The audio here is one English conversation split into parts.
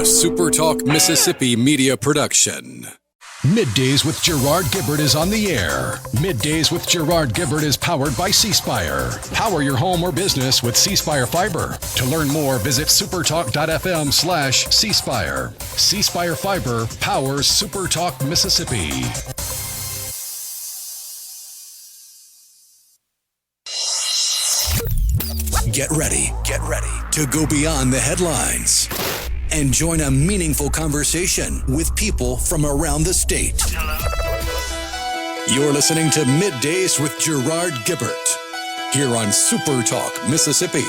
SuperTalk Mississippi media production. Middays with Gerard Gibert is on the air. Middays with Gerard Gibert is powered by C Spire. Power your home or business with C Spire Fiber. To learn more, visit supertalk.fm/C Spire. C Spire Fiber powers SuperTalk Mississippi. Get ready to go beyond the headlines and join a meaningful conversation with people from around the state. You're listening to Middays with Gerard Gibert here on SuperTalk Mississippi.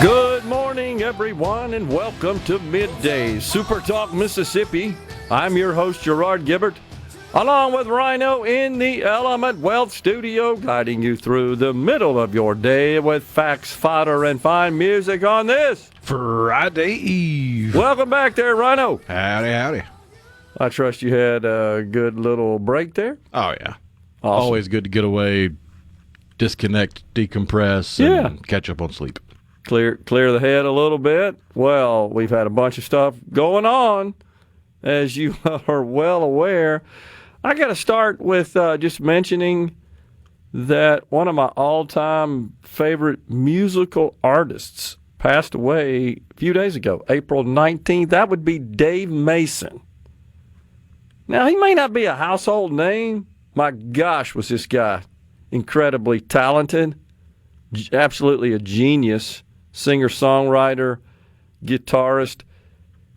Good morning, everyone, and welcome to Middays, SuperTalk Mississippi. I'm your host, Gerard Gibert, along with Rhino in the Element Wealth Studio, guiding you through the middle of your day with facts, fodder, and fine music on this Friday Eve. Welcome back there, Rhino. Howdy. I trust you had a good little break there. Oh, yeah. Awesome. Always good to get away, disconnect, decompress, and catch up on sleep. Clear the head a little bit. Well, we've had a bunch of stuff going on, as you are well aware. I got to start with just mentioning that one of my all-time favorite musical artists passed away a few days ago, April 19th. That would be Dave Mason. Now, he may not be a household name. My gosh, was this guy incredibly talented, absolutely a genius. Singer-songwriter, guitarist.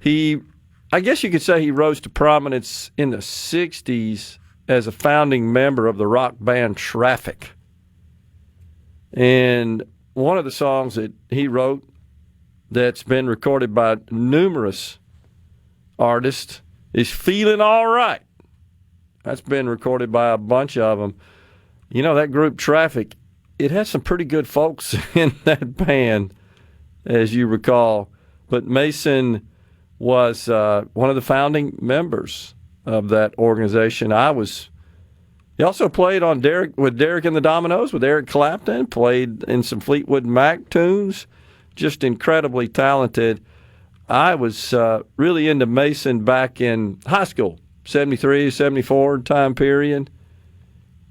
I guess you could say he rose to prominence in the 60s as a founding member of the rock band Traffic. And one of the songs that he wrote that's been recorded by numerous artists is Feeling All Right. That's been recorded by a bunch of them. You know, that group Traffic, it has some pretty good folks in that band, as you recall. But Mason was one of the founding members of that organization. He also played on with Derek and the Dominoes, with Eric Clapton, played in some Fleetwood Mac tunes, just incredibly talented. I was really into Mason back in high school, 73, 74 time period.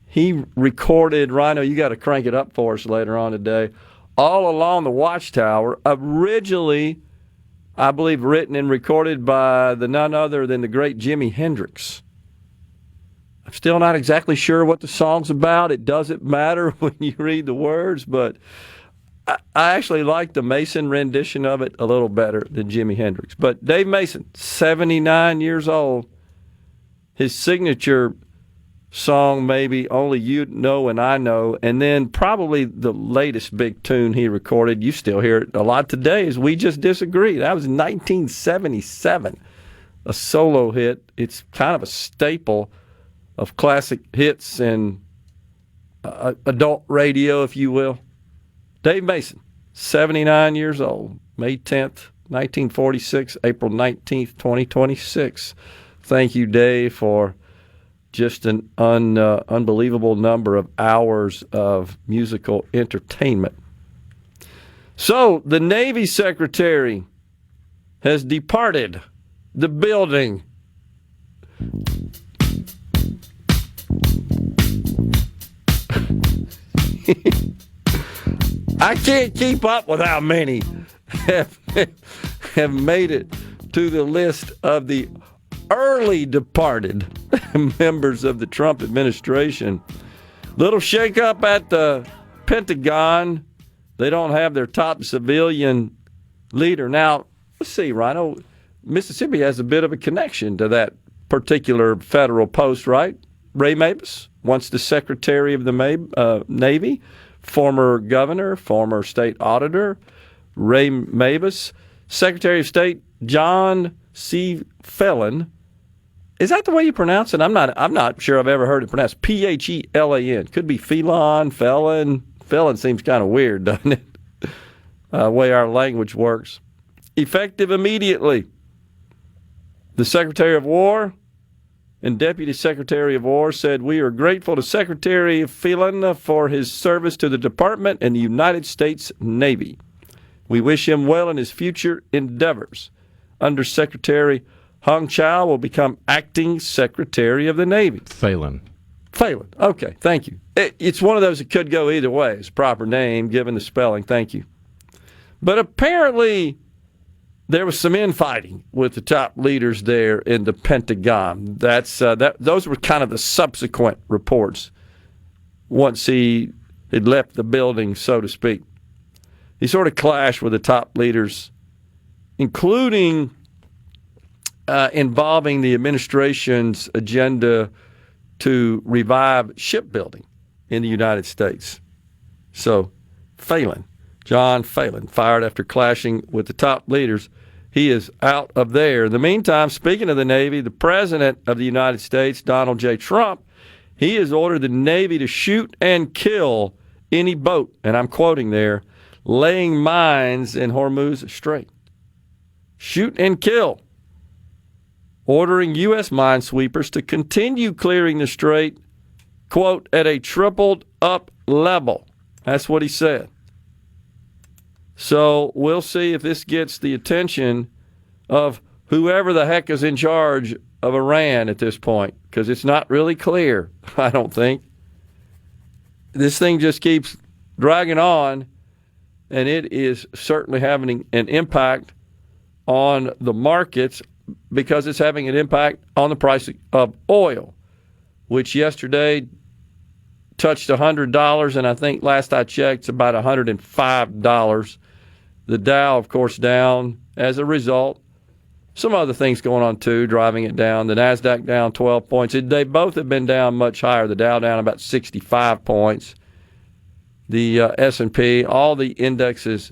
He recorded, Rhino, you got to crank it up for us later on today, All Along the Watchtower, originally, I believe, written and recorded by none other than the great Jimi Hendrix. I'm still not exactly sure what the song's about. It doesn't matter when you read the words, but I actually like the Mason rendition of it a little better than Jimi Hendrix. But Dave Mason, 79 years old, his signature song maybe Only You Know and I Know, and then probably the latest big tune he recorded, you still hear it a lot today, is We Just Disagree. That was 1977, a solo hit. It's kind of a staple of classic hits and adult radio, if you will. Dave Mason, 79 years old, May 10th, 1946, April 19th, 2026. Thank you, Dave, for just an unbelievable number of hours of musical entertainment. So, the Navy Secretary has departed the building. I can't keep up with how many have made it to the list of the early departed members of the Trump administration. Little shakeup at the Pentagon. They don't have their top civilian leader. Now, let's see, Rhino, Mississippi has a bit of a connection to that particular federal post, right? Ray Mabus, once the Secretary of the Navy, former governor, former state auditor. Ray Mabus, Secretary of State John C. Fallon, Is that the way you pronounce it? I'm not sure I've ever heard it pronounced. Phelan. Could be felon, felon. Felon seems kind of weird, doesn't it? Way our language works. Effective immediately. The Secretary of War and Deputy Secretary of War said, "We are grateful to Secretary Phelan for his service to the Department and the United States Navy. We wish him well in his future endeavors. Under-Secretary Hong Chow will become acting Secretary of the Navy." Phelan. Okay, thank you. It's one of those that could go either way. It's proper name, given the spelling. Thank you. But apparently, there was some infighting with the top leaders there in the Pentagon. Those were kind of the subsequent reports once he had left the building, so to speak. He sort of clashed with the top leaders, including involving the administration's agenda to revive shipbuilding in the United States. So, John Phelan, fired after clashing with the top leaders. He is out of there. In the meantime, speaking of the Navy, the President of the United States, Donald J. Trump, he has ordered the Navy to shoot and kill any boat, and I'm quoting there, laying mines in Hormuz Strait. Shoot and kill. Ordering U.S. minesweepers to continue clearing the strait, quote, at a tripled up level. That's what he said. So we'll see if this gets the attention of whoever the heck is in charge of Iran at this point, because it's not really clear, I don't think. This thing just keeps dragging on, and it is certainly having an impact on the markets because it's having an impact on the price of oil, which yesterday touched $100, and I think last I checked, it's about $105. The Dow, of course, down as a result. Some other things going on, too, driving it down. The NASDAQ down 12 points. They both have been down much higher. The Dow down about 65 points. The S&P, all the indexes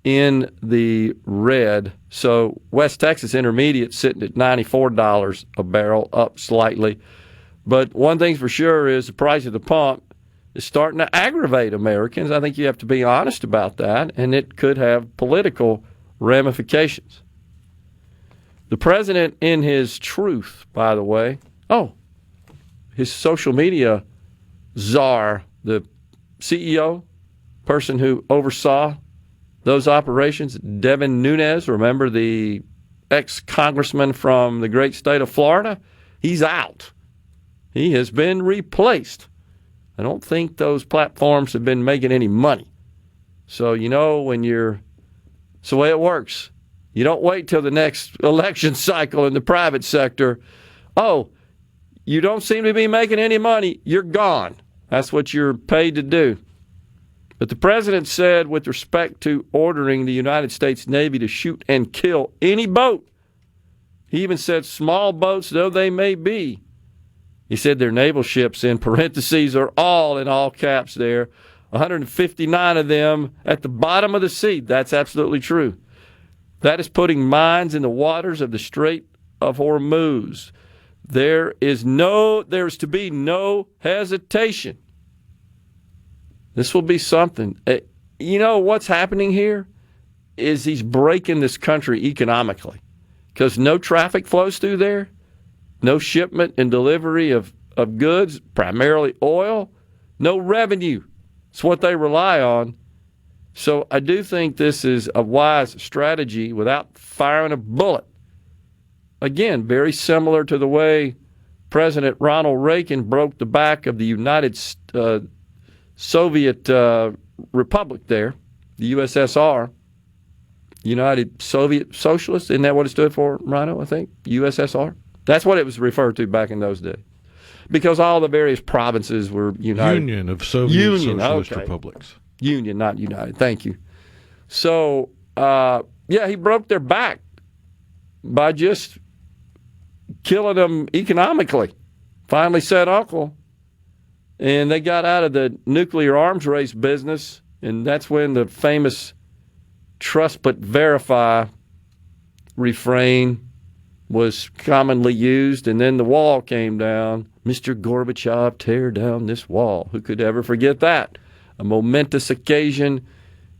in the red. So West Texas Intermediate sitting at $94 a barrel, up slightly. But one thing's for sure is the price of the pump is starting to aggravate Americans. I think you have to be honest about that, and it could have political ramifications. The president, in his truth, by the way, his social media czar, the CEO, person who oversaw those operations, Devin Nunes, remember the ex-congressman from the great state of Florida? He's out. He has been replaced. I don't think those platforms have been making any money. So, it's the way it works. You don't wait till the next election cycle in the private sector. Oh, you don't seem to be making any money. You're gone. That's what you're paid to do. But the president said, with respect to ordering the United States Navy to shoot and kill any boat, he even said small boats, though they may be. He said their naval ships, in parentheses, are all in all caps there. 159 of them at the bottom of the sea. That's absolutely true. That is putting mines in the waters of the Strait of Hormuz. There is to be no hesitation. This will be something. What's happening here is he's breaking this country economically because no traffic flows through there. No shipment and delivery of goods, primarily oil. No revenue. It's what they rely on. So I do think this is a wise strategy without firing a bullet. Again, very similar to the way President Ronald Reagan broke the back of the United Soviet Republic there, the USSR, United Soviet Socialists. Isn't that what it stood for, Rhino, I think? USSR? That's what it was referred to back in those days. Because all the various provinces were united. Union of Soviet Socialist Republics. Union, not united. Thank you. So, he broke their back by just killing them economically. Finally said uncle. And they got out of the nuclear arms race business, and that's when the famous trust but verify refrain was commonly used, and then the wall came down. Mr. Gorbachev, tear down this wall. Who could ever forget that? A momentous occasion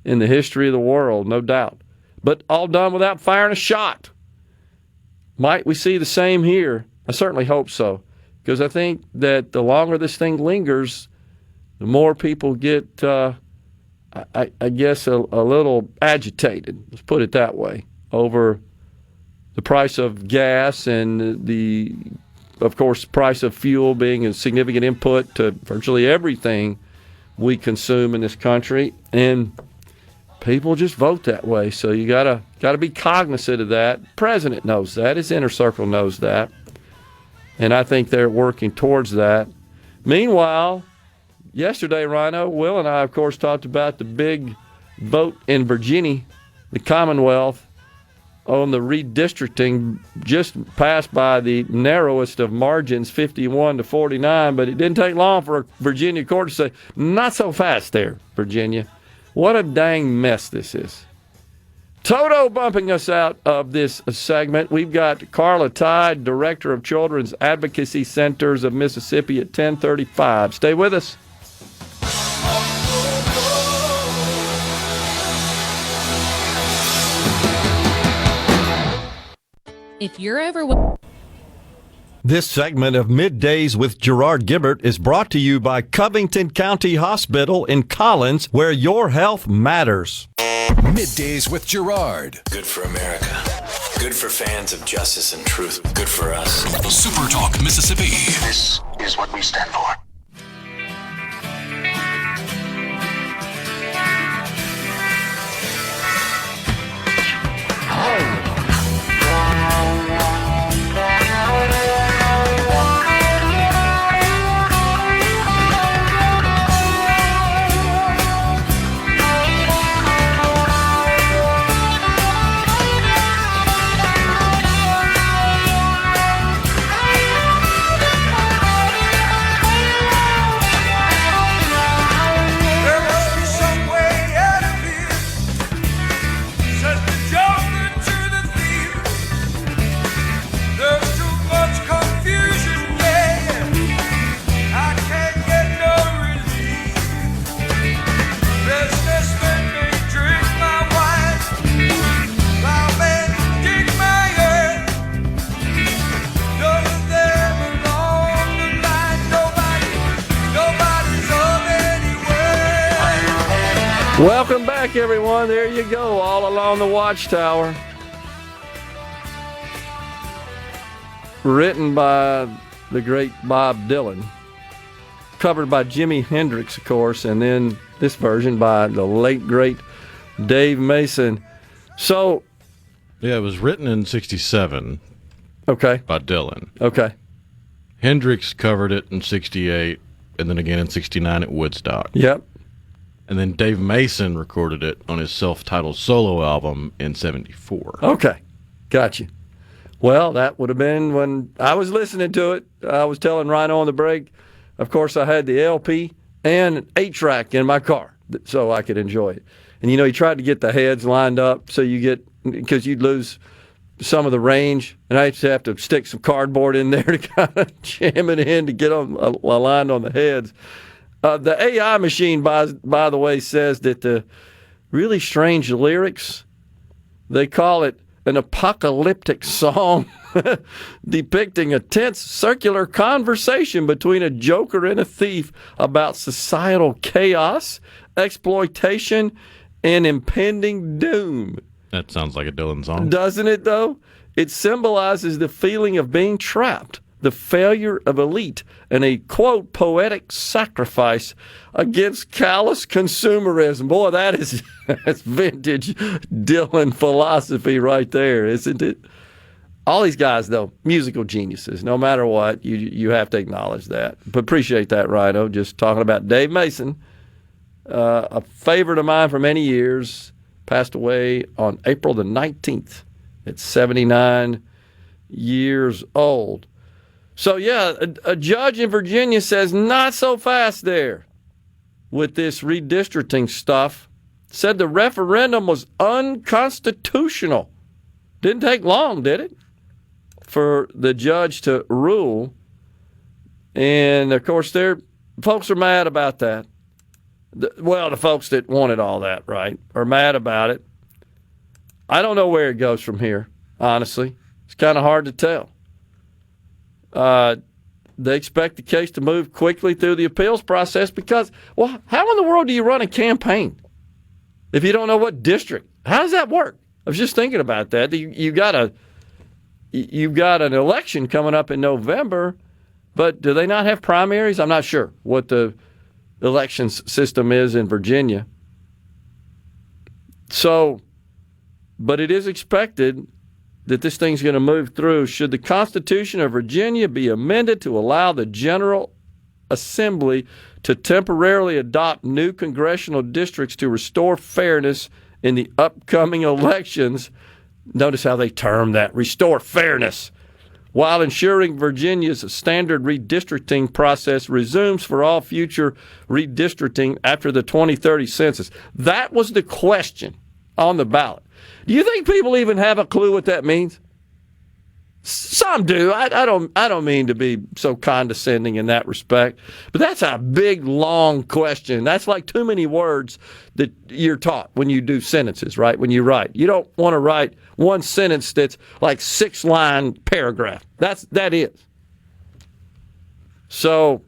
in the history of the world, no doubt. But all done without firing a shot. Might we see the same here? I certainly hope so, because I think that the longer this thing lingers, the more people get, I guess, a little agitated, let's put it that way, over the price of gas and the, of course, price of fuel being a significant input to virtually everything we consume in this country. And people just vote that way. So you gotta be cognizant of that. The president knows that. His inner circle knows that. And I think they're working towards that. Meanwhile, yesterday, Rhino, Will and I, of course, talked about the big vote in Virginia, the Commonwealth, on the redistricting, just passed by the narrowest of margins, 51-49, but it didn't take long for a Virginia court to say, not so fast there, Virginia. What a dang mess this is. Toto bumping us out of this segment. We've got Karla Tye, Director of Children's Advocacy Centers of Mississippi at 10:35. Stay with us. If you're ever... This segment of Middays with Gerard Gibert is brought to you by Covington County Hospital in Collins, where your health matters. Middays with Gerard. Good for America. Good for fans of justice and truth. Good for us. SuperTalk Mississippi. This is what we stand for. Welcome back, everyone. There you go, all along the Watchtower. Written by the great Bob Dylan. Covered by Jimi Hendrix, of course, and then this version by the late, great Dave Mason. So... Yeah, it was written in 1967 Okay. by Dylan. Okay. Hendrix covered it in 1968, and then again in 1969 at Woodstock. Yep. And then Dave Mason recorded it on his self-titled solo album in 1974. Okay. Gotcha. Well, that would have been when I was listening to it. I was telling Rhino on the break, of course, I had the LP and an 8-track in my car so I could enjoy it. And, you know, he tried to get the heads lined up so you get, because you'd lose some of the range, and I used to have to stick some cardboard in there to kind of jam it in to get them aligned on the heads. The AI machine, by the way, says that the really strange lyrics, they call it an apocalyptic song depicting a tense circular conversation between a joker and a thief about societal chaos, exploitation, and impending doom. That sounds like a Dylan song. Doesn't it, though? It symbolizes the feeling of being trapped, the failure of elite, and a, quote, poetic sacrifice against callous consumerism. Boy, that's vintage Dylan philosophy right there, isn't it? All these guys, though, musical geniuses. No matter what, you have to acknowledge that. But appreciate that, Rhino. Just talking about Dave Mason, a favorite of mine for many years, passed away on April the 19th at 79 years old. So, yeah, a judge in Virginia says not so fast there with this redistricting stuff. Said the referendum was unconstitutional. Didn't take long, did it? for the judge to rule. And, of course, folks are mad about that. The folks that wanted all that, right, are mad about it. I don't know where it goes from here, honestly. It's kind of hard to tell. They expect the case to move quickly through the appeals process because, well, how in the world do you run a campaign if you don't know what district? How does that work? I was just thinking about that. You've got an election coming up in November, but do they not have primaries? I'm not sure what the elections system is in Virginia. So, but it is expected that this thing's going to move through. Should the Constitution of Virginia be amended to allow the General Assembly to temporarily adopt new congressional districts to restore fairness in the upcoming elections? Notice how they term that, restore fairness, while ensuring Virginia's standard redistricting process resumes for all future redistricting after the 2030 census. That was the question on the ballot. Do you think people even have a clue what that means? Some do. I don't mean to be so condescending in that respect, but that's a big, long question. That's like too many words that you're taught when you do sentences, right? When you write, you don't want to write one sentence that's like 6-line paragraph. That is. So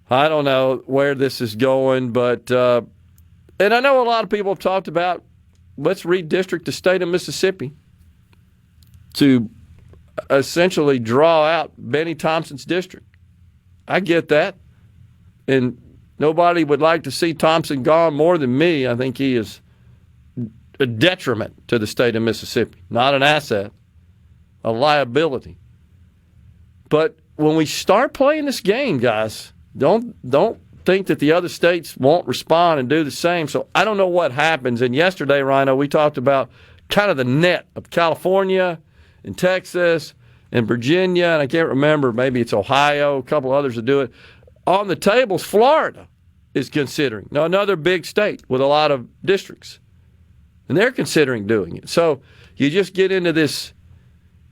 I don't know where this is going, but and I know a lot of people have talked about let's redistrict the state of Mississippi to essentially draw out Benny Thompson's district. I get that. And nobody would like to see Thompson gone more than me. I think he is a detriment to the state of Mississippi, not an asset, a liability. But when we start playing this game, guys, don't think that the other states won't respond and do the same. So I don't know what happens. And yesterday, Rhino, we talked about kind of the net of California and Texas and Virginia, and I can't remember, maybe it's Ohio, a couple others that do it. On the tables, Florida is considering. Now, another big state with a lot of districts. And they're considering doing it. So you just get into this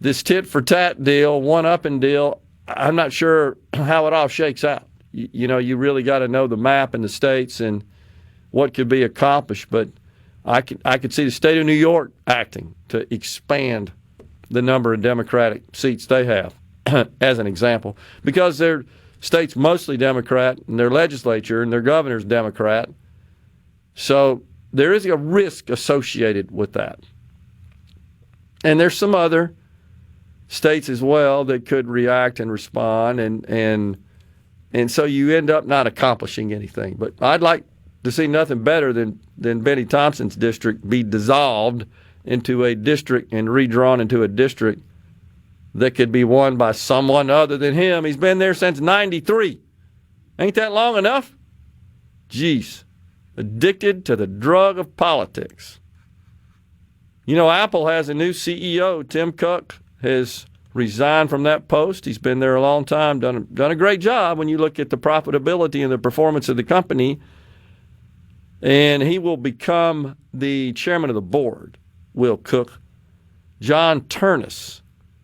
tit-for-tat deal, one-upping deal. I'm not sure how it all shakes out. You really got to know the map and the states and what could be accomplished. But I could see the state of New York acting to expand the number of Democratic seats they have, as an example, because their state's mostly Democrat and their legislature and their governor's Democrat. So there is a risk associated with that. And there's some other states as well that could react and respond, and so you end up not accomplishing anything. But I'd like to see nothing better than Benny Thompson's district be dissolved into a district and redrawn into a district that could be won by someone other than him. He's been there since 93. Ain't that long enough? Jeez. Addicted to the drug of politics. Apple has a new CEO. Tim Cook has resigned from that post. He's been there a long time, done a great job when you look at the profitability and the performance of the company. And he will become the chairman of the board, Will Cook. John Turnus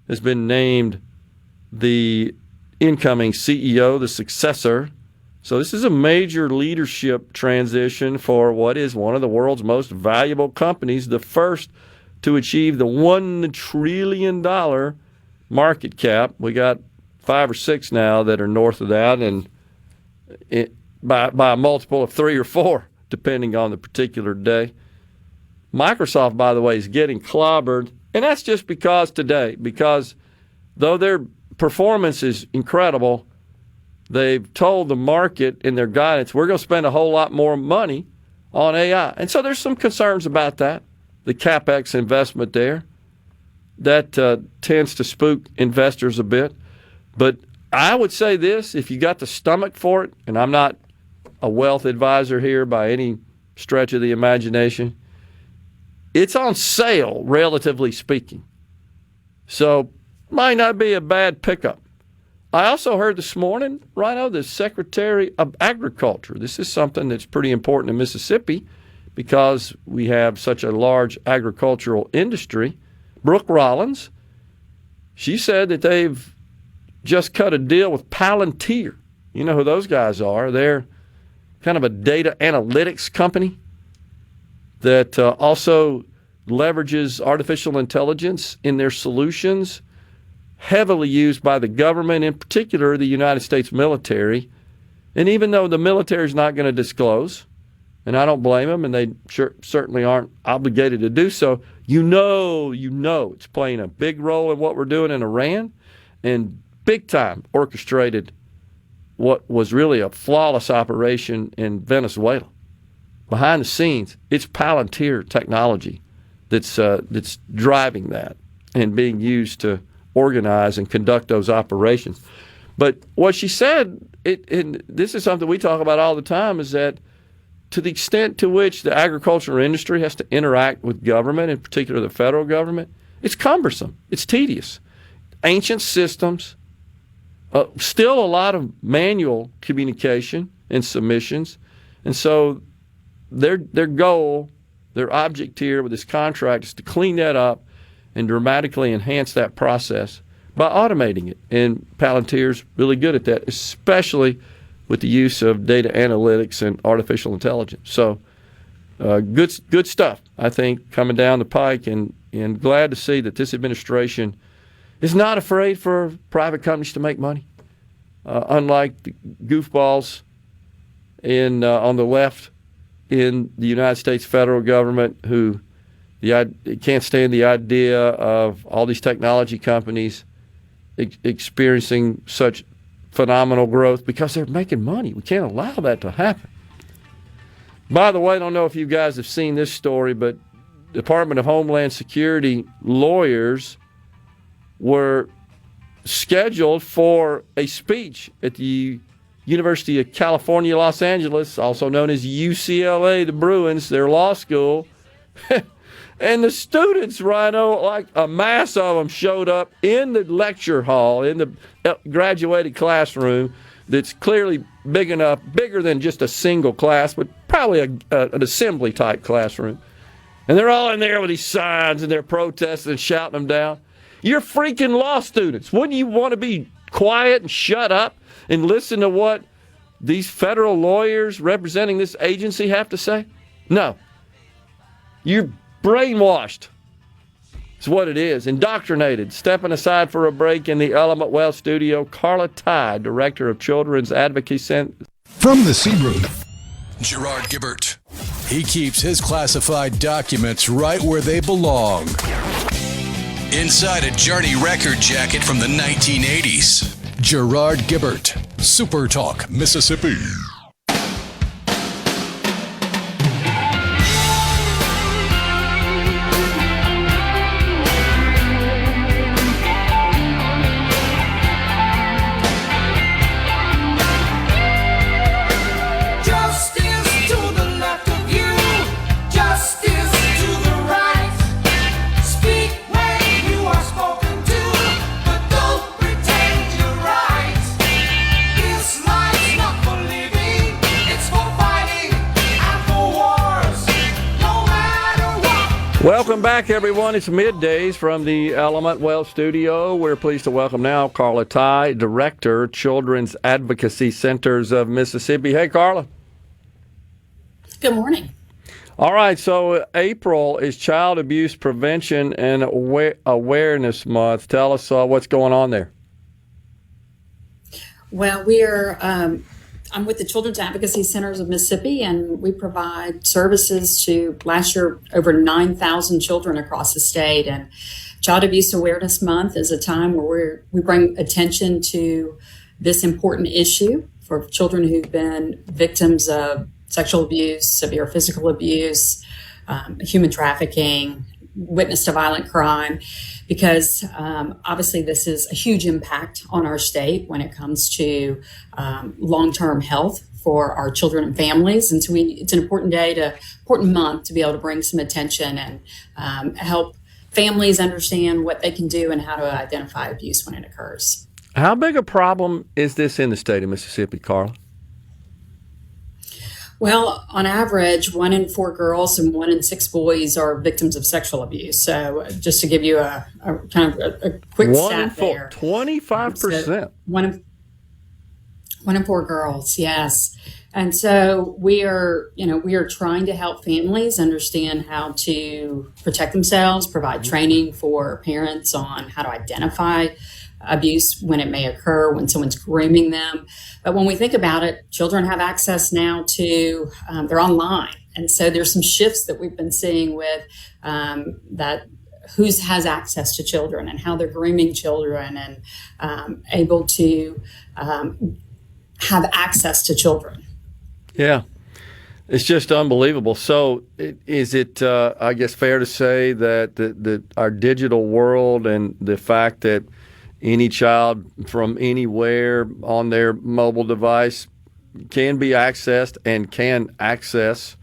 has been named the incoming CEO, the successor. So this is a major leadership transition for what is one of the world's most valuable companies, the first to achieve the $1 trillion market cap. We got 5 or 6 now that are north of that, and by a multiple of 3 or 4, depending on the particular day. Microsoft, by the way, is getting clobbered, and that's just because though their performance is incredible, they've told the market in their guidance, we're going to spend a whole lot more money on AI. And so there's some concerns about that, the CapEx investment there. That tends to spook investors a bit. But I would say this, if you got the stomach for it, and I'm not a wealth advisor here by any stretch of the imagination, it's on sale, relatively speaking. So might not be a bad pickup. I also heard this morning, Rhino, the Secretary of Agriculture. This is something that's pretty important in Mississippi because we have such a large agricultural industry. Brooke Rollins, she said that they've just cut a deal with Palantir. You know who those guys are. They're kind of a data analytics company that also leverages artificial intelligence in their solutions, heavily used by the government, in particular the United States military. And even though the military is not going to disclose, and I don't blame them, and they certainly aren't obligated to do so, you know it's playing a big role in what we're doing in Iran, and big time orchestrated what was really a flawless operation in Venezuela. Behind the scenes, it's Palantir technology that's driving that and being used to organize and conduct those operations. But what she said, and this is something we talk about all the time, is that to the extent to which the agricultural industry has to interact with government, in particular the federal government, it's cumbersome. It's tedious. Ancient systems, still a lot of manual communication and submissions. And so their goal, their object here with this contract is to clean that up and dramatically enhance that process by automating it. And Palantir's really good at that, especially with the use of data analytics and artificial intelligence. So good stuff, I think, coming down the pike, and glad to see that this administration is not afraid for private companies to make money, unlike the goofballs on the left in the United States federal government who can't stand the idea of all these technology companies experiencing such phenomenal growth because they're making money. We can't allow that to happen. By the way, I don't know if you guys have seen this story, but Department of Homeland Security lawyers were scheduled for a speech at the University of California, Los Angeles, also known as UCLA, the Bruins, their law school. And the students, Rhino, like a mass of them showed up in the lecture hall, in the graduated classroom that's clearly big enough, bigger than just a single class, but probably an assembly-type classroom. And they're all in there with these signs, and they're protesting and shouting them down. You're freaking law students. Wouldn't you want to be quiet and shut up and listen to what these federal lawyers representing this agency have to say? No. You're brainwashed is what it is. Indoctrinated. Stepping aside for a break in the Element Wealth studio, Karla Tye, Director of Children's Advocacy Centers. From the Sea Room, Gerard Gibert. He keeps his classified documents right where they belong. Inside a Journey record jacket from the 1980s. Gerard Gibert, SuperTalk, Mississippi. Welcome back, everyone. It's Middays from the Element Wealth studio. We're pleased to welcome now Karla Tye, Director, Children's Advocacy Centers of Mississippi. Hey, Karla. Good morning. All right, so April is Child Abuse Prevention and Awareness Month. Tell us what's going on there. Well, I'm with the Children's Advocacy Centers of Mississippi, and we provide services to, last year, over 9,000 children across the state. And Child Abuse Awareness Month is a time where we bring attention to this important issue for children who've been victims of sexual abuse, severe physical abuse, human trafficking, witness to violent crime, because obviously this is a huge impact on our state when it comes to long-term health for our children and families. And so it's an important month to be able to bring some attention and help families understand what they can do and how to identify abuse when it occurs. How big a problem is this in the state of Mississippi, Karla? Well, on average, 1 in 4 girls and 1 in 6 boys are victims of sexual abuse. So, just to give you a kind of a quick stat there, 25%. So 1 in 4 girls, yes. And so we are trying to help families understand how to protect themselves, provide training for parents on how to identify abuse when it may occur, when someone's grooming them. But when we think about it, children have access now to, they're online. And so there's some shifts that we've been seeing with that who has access to children and how they're grooming children and able to have access to children. Yeah. It's just unbelievable. So is it, I guess, fair to say that our digital world and the fact that any child from anywhere on their mobile device can be accessed and can access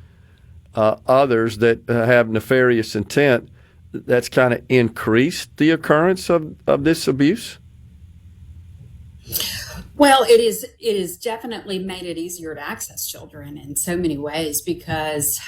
others that have nefarious intent, that's kind of increased the occurrence of this abuse? Well, it is definitely made it easier to access children in so many ways because,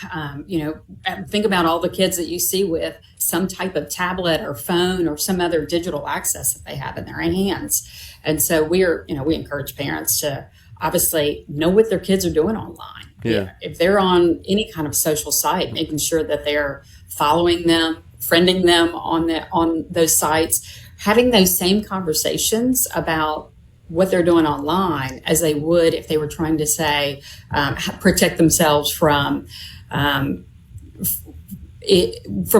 think about all the kids that you see with some type of tablet or phone or some other digital access that they have in their hands. And so we encourage parents to obviously know what their kids are doing online. Yeah. If they're on any kind of social site, making sure that they're following them, friending them on those sites, having those same conversations about what they're doing online as they would if they were trying to say protect themselves from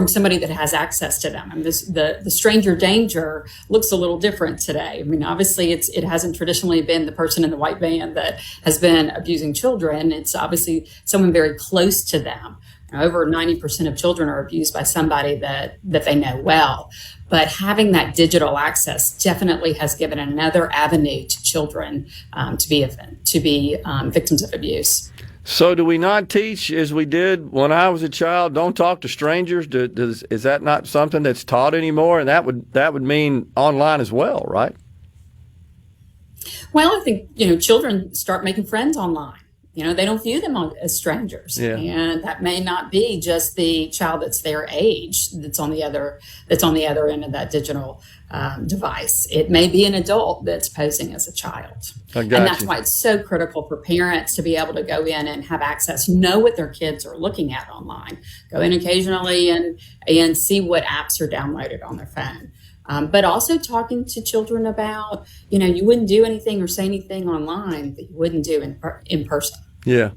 somebody that has access to them. And the stranger danger looks a little different today. I mean, obviously it hasn't traditionally been the person in the white van that has been abusing children. It's obviously someone very close to them. Over 90% of children are abused by somebody that they know well. But having that digital access definitely has given another avenue to children to be victims of abuse. So do we not teach, as we did when I was a child, don't talk to strangers? Is that not something that's taught anymore? And that would mean online as well, right? Well, I think, children start making friends online. They don't view them as strangers. Yeah. And that may not be just the child that's their age that's on the other end of that digital device. It may be an adult that's posing as a child. And that's why it's so critical for parents to be able to go in and have access, know what their kids are looking at online, go in occasionally and see what apps are downloaded on their phone. But also talking to children about, you wouldn't do anything or say anything online that you wouldn't do in person. Yeah.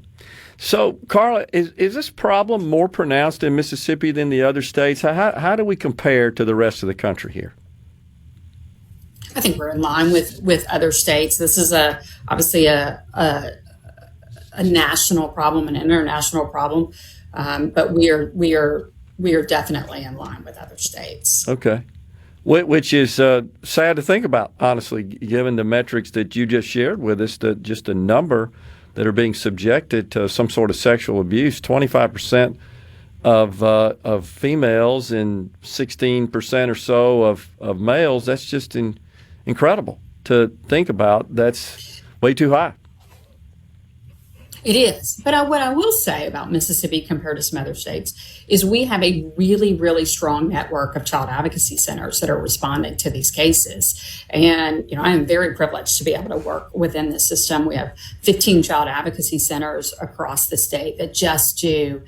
So, Karla, is this problem more pronounced in Mississippi than the other states? How do we compare to the rest of the country here? I think we're in line with other states. This is obviously a national problem, an international problem, but we are definitely in line with other states. Okay. Which is sad to think about, honestly, given the metrics that you just shared with us, just the number that are being subjected to some sort of sexual abuse. 25% of females and 16% or so of males. That's just incredible to think about. That's way too high. It is. But what I will say about Mississippi compared to some other states is we have a really, really strong network of child advocacy centers that are responding to these cases. And, I am very privileged to be able to work within this system. We have 15 child advocacy centers across the state that just do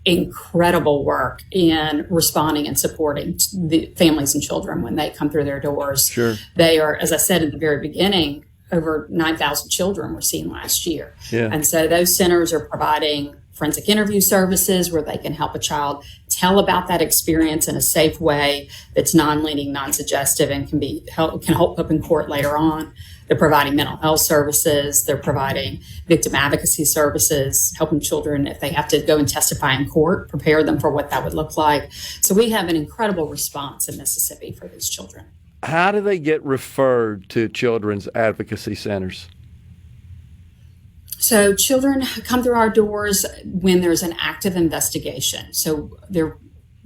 incredible work in responding and supporting the families and children when they come through their doors. Sure. They are, as I said at the very beginning, over 9,000 children were seen last year. Yeah. And so those centers are providing forensic interview services where they can help a child tell about that experience in a safe way that's non-leading, non-suggestive, and can hold up in court later on. They're providing mental health services. They're providing victim advocacy services, helping children, if they have to go and testify in court, prepare them for what that would look like. So we have an incredible response in Mississippi for these children. How do they get referred to children's advocacy centers? So children come through our doors when there's an active investigation. So they're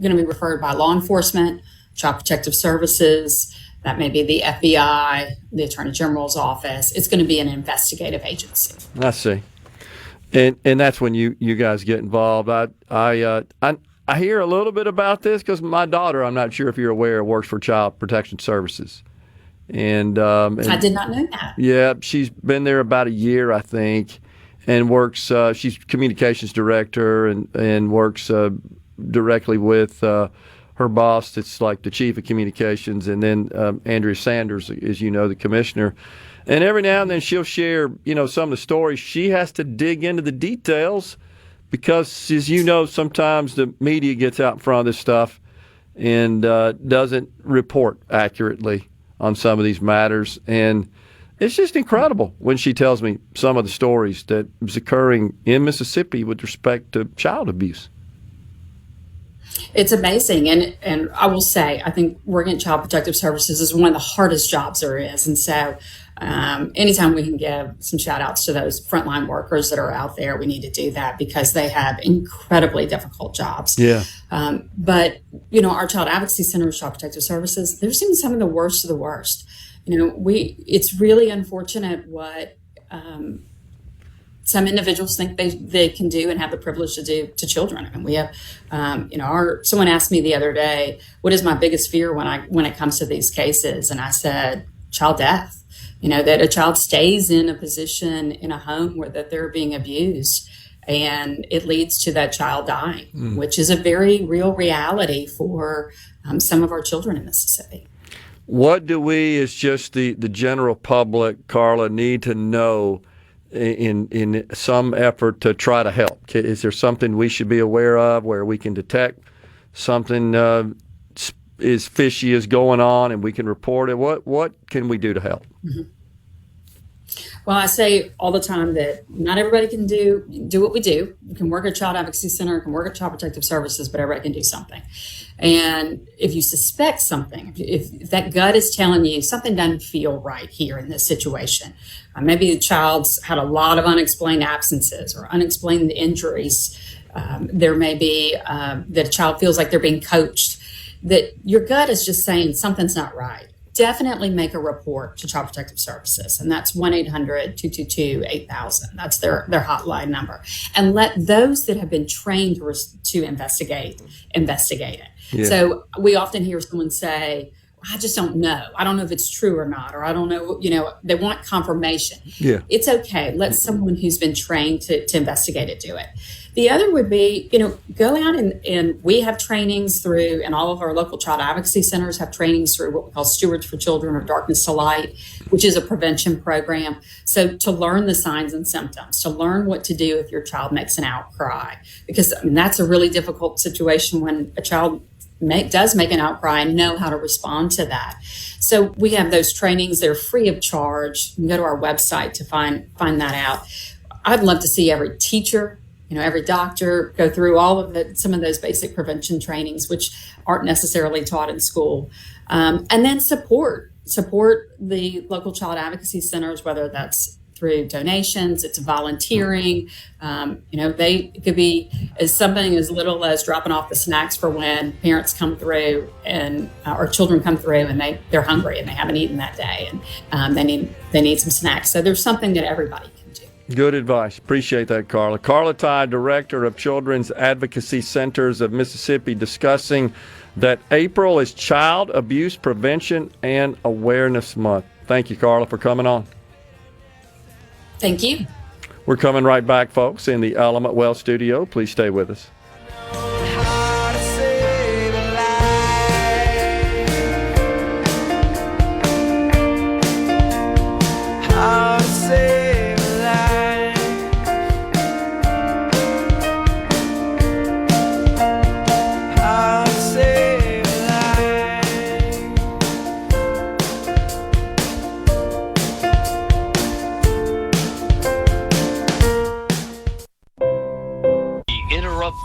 going to be referred by law enforcement, Child Protective Services. That may be the FBI, the Attorney General's office. It's going to be an investigative agency. I see. And that's when you guys get involved. I hear a little bit about this because my daughter, I'm not sure if you're aware, works for Child Protection Services. And I did not know that. Yeah, she's been there about a year, I think, and works. She's communications director and works directly with her boss. It's like the chief of communications, and then Andrea Sanders, as you know, the commissioner. And every now and then she'll share, some of the stories. She has to dig into the details because, as you know, sometimes the media gets out in front of this stuff and doesn't report accurately on some of these matters. And it's just incredible when she tells me some of the stories that was occurring in Mississippi with respect to child abuse. It's amazing. And I will say, I think working at Child Protective Services is one of the hardest jobs there is. And so anytime we can give some shout outs to those frontline workers that are out there, we need to do that because they have incredibly difficult jobs. Yeah. But, our Child Advocacy Centers, Child Protective Services, they're seeing some of the worst of the worst. It's really unfortunate what some individuals think they can do and have the privilege to do to children. And we have, someone asked me the other day, what is my biggest fear when it comes to these cases? And I said, child death. That a child stays in a position in a home where that they're being abused and it leads to that child dying, which is a very real reality for some of our children in Mississippi. What do we, as just the general public, Karla, need to know in some effort to try to help? Is there something we should be aware of where we can detect something is fishy is going on and we can report it? What can we do to help? Mm-hmm. Well, I say all the time that not everybody can do what we do. You can work at Child Advocacy Center, you can work at Child Protective Services, but everybody can do something. And if you suspect something, if that gut is telling you something doesn't feel right here in this situation, maybe the child's had a lot of unexplained absences or unexplained injuries. There may be that a child feels like they're being coached, that your gut is just saying something's not right. Definitely make a report to Child Protective Services, and that's 1-800-222-8000. That's their hotline number. And let those that have been trained to investigate it. Yeah. So we often hear someone say, I just don't know. I don't know if it's true or not, or I don't know, they want confirmation. Yeah. It's okay. Let someone who's been trained to investigate it do it. The other would be, go out and we have trainings through, and all of our local child advocacy centers have trainings through what we call Stewards for Children or Darkness to Light, which is a prevention program. So to learn the signs and symptoms, to learn what to do if your child makes an outcry, because that's a really difficult situation when a child does make an outcry and know how to respond to that. So we have those trainings. They're free of charge. You can go to our website to find that out. I'd love to see every teacher, every doctor go through some of those basic prevention trainings, which aren't necessarily taught in school. And then support the local child advocacy centers, whether that's through donations, it's volunteering. It could be as something as little as dropping off the snacks for when parents come through and or children come through and they're hungry and they haven't eaten that day and they need some snacks. So there's something that everybody can do. Good advice. Appreciate that, Karla. Karla Tye, Director of Children's Advocacy Centers of Mississippi, discussing that April is Child Abuse Prevention and Awareness Month. Thank you, Karla, for coming on. Thank you. We're coming right back, folks, in the Element Well studio. Please stay with us.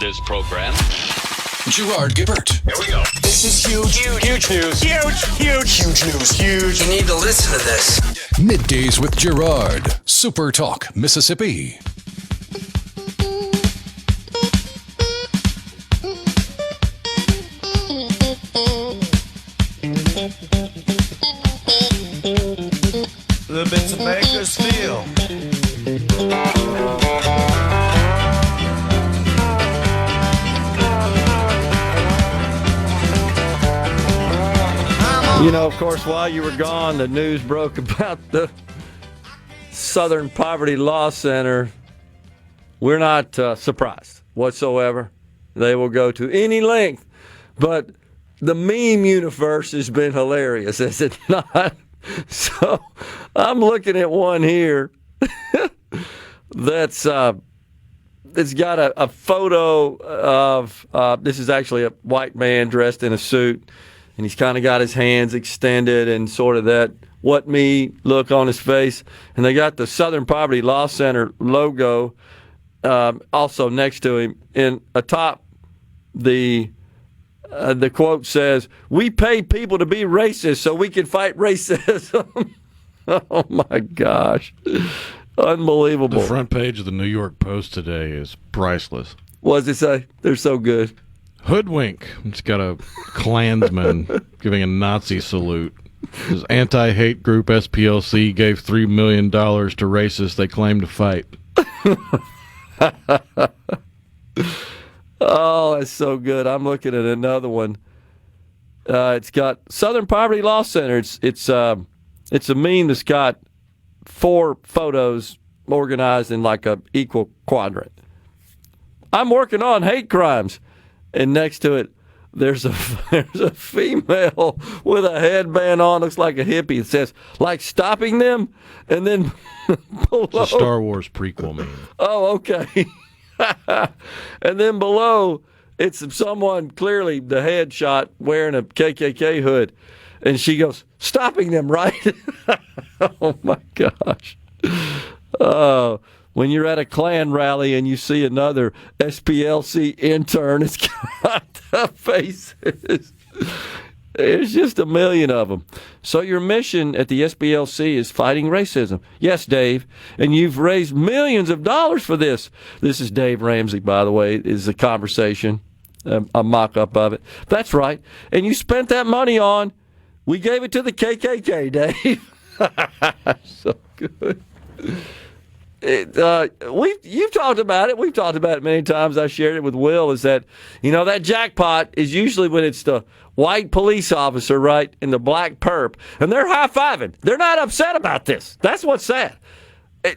This program. Gerard Gibert. Here we go. This is huge. Huge news. Huge news. Huge. You need to listen to this. Middays with Gerard. SuperTalk, Mississippi. A little bit to Bakersfield. You know, of course, while you were gone, the news broke about the Southern Poverty Law Center. We're not surprised whatsoever. They will go to any length. But the meme universe has been hilarious, has it not? So I'm looking at one here that's it's got a photo of this is actually a white man dressed in a suit, and he's kind of got his hands extended and sort of that what me look on his face. And they got the Southern Poverty Law Center logo also next to him. In atop the quote says, "We pay people to be racist so we can fight racism." Oh my gosh. Unbelievable. The front page of the New York Post today is priceless. What does it say? They're so good. Hoodwink. It's got a Klansman giving a Nazi salute. His anti-hate group SPLC gave $3 million to racists they claim to fight. Oh, that's so good. I'm looking at another one. It's got Southern Poverty Law Center. It's a meme that's got 4 photos organized in like a equal quadrant. I'm working on hate crimes, and next to it, there's a female with a headband on, looks like a hippie. It says like stopping them, and then below, It's a Star Wars prequel meme. Oh, okay. And then below, it's someone clearly the headshot wearing a KKK hood. And she goes, stopping them, right? Oh, my gosh. When you're at a Klan rally and you see another SPLC intern, it's got the faces. There's just a million of them. So your mission at the SPLC is fighting racism. Yes, Dave. And you've raised millions of dollars for this. This is Dave Ramsey, by the way, is the conversation, a mock-up of it. That's right. And you spent that money on, we gave it to the KKK, Dave. So good. You've talked about it. We've talked about it many times. I shared it with Will, is that, that jackpot is usually when it's the white police officer, right, and the black perp, and they're high-fiving. They're not upset about this. That's what's sad.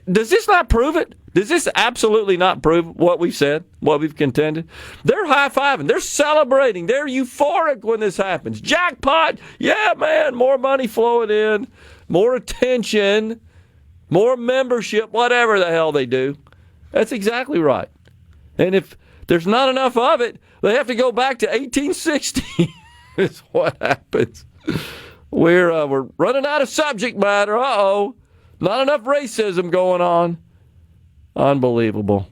Does this not prove it? Does this absolutely not prove what we've said, what we've contended? They're high-fiving. They're celebrating. They're euphoric when this happens. Jackpot. Yeah, man, more money flowing in, more attention, more membership, whatever the hell they do. That's exactly right. And if there's not enough of it, they have to go back to 1860 is what happens. We're running out of subject matter. Uh-oh. Not enough racism going on. Unbelievable.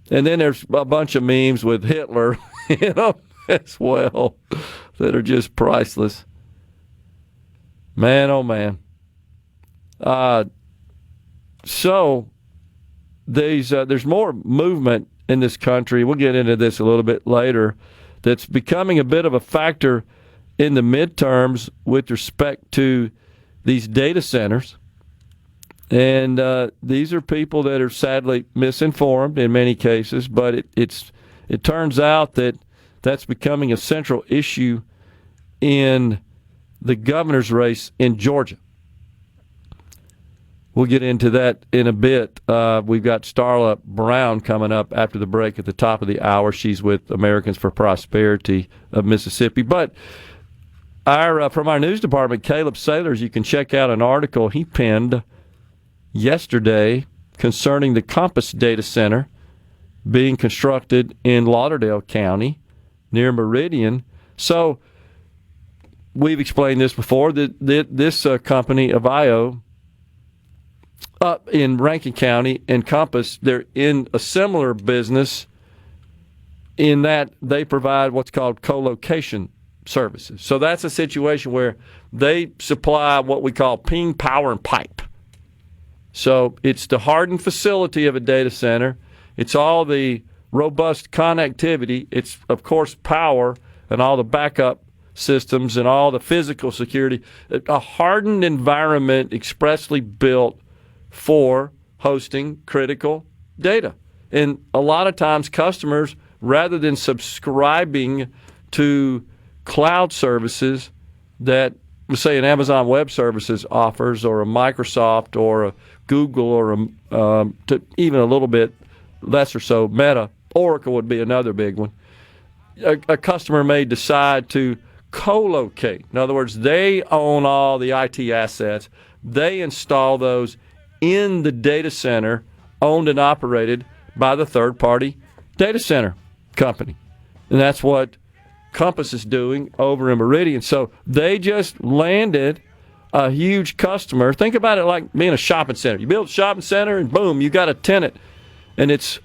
And then there's a bunch of memes with Hitler, as well, that are just priceless. Man, oh man. So there's more movement in this country. We'll get into this a little bit later. That's becoming a bit of a factor in the midterms with respect to these data centers. And these are people that are sadly misinformed in many cases, but it turns out that that's becoming a central issue in the governor's race in Georgia. We'll get into that in a bit. We've got Starla Brown coming up after the break at the top of the hour. She's with Americans for Prosperity of Mississippi. But from our news department, Caleb Sailors, you can check out an article he penned yesterday concerning the Compass Data Center being constructed in Lauderdale County near Meridian. So we've explained this before, that this company, Avio, up in Rankin County and Compass, they're in a similar business in that they provide what's called co-location services. So that's a situation where they supply what we call ping, power, and pipe. So it's the hardened facility of a data center. It's all the robust connectivity. It's, of course, power and all the backup systems and all the physical security. A hardened environment expressly built for hosting critical data. And a lot of times customers, rather than subscribing to cloud services, that, say, an Amazon Web Services offers, or a Microsoft, or a Google, or even a little bit lesser so, Meta. Oracle would be another big one. A customer may decide to co-locate. In other words, they own all the IT assets. They install those in the data center owned and operated by the third-party data center company. And that's what Compass is doing over in Meridian. So they just landed a huge customer. Think about it like being a shopping center. You build a shopping center and boom, you got a tenant. And it's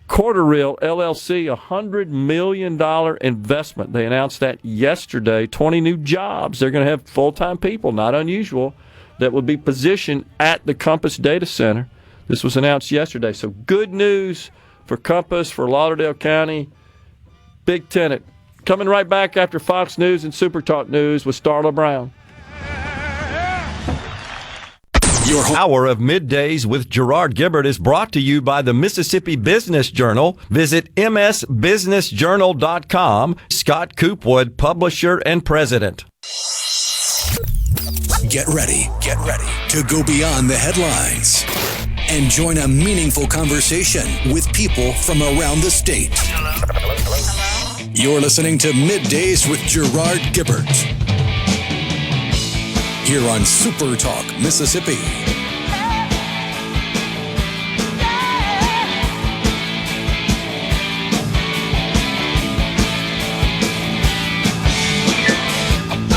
Quarter Real LLC, $100 million investment. They announced that yesterday. 20 new jobs. They're going to have full-time people, not unusual, that will be positioned at the Compass data center. This was announced yesterday. So good news for Compass, for Lauderdale County. Big tenant. Coming right back after Fox News and SuperTalk News with Starla Brown. Your hour of Middays with Gerard Gibert is brought to you by the Mississippi Business Journal. Visit msbusinessjournal.com. Scott Coopwood, publisher and president. Get ready to go beyond the headlines and join a meaningful conversation with people from around the state. Hello? You're listening to Middays with Gerard Gibert here on SuperTalk Mississippi.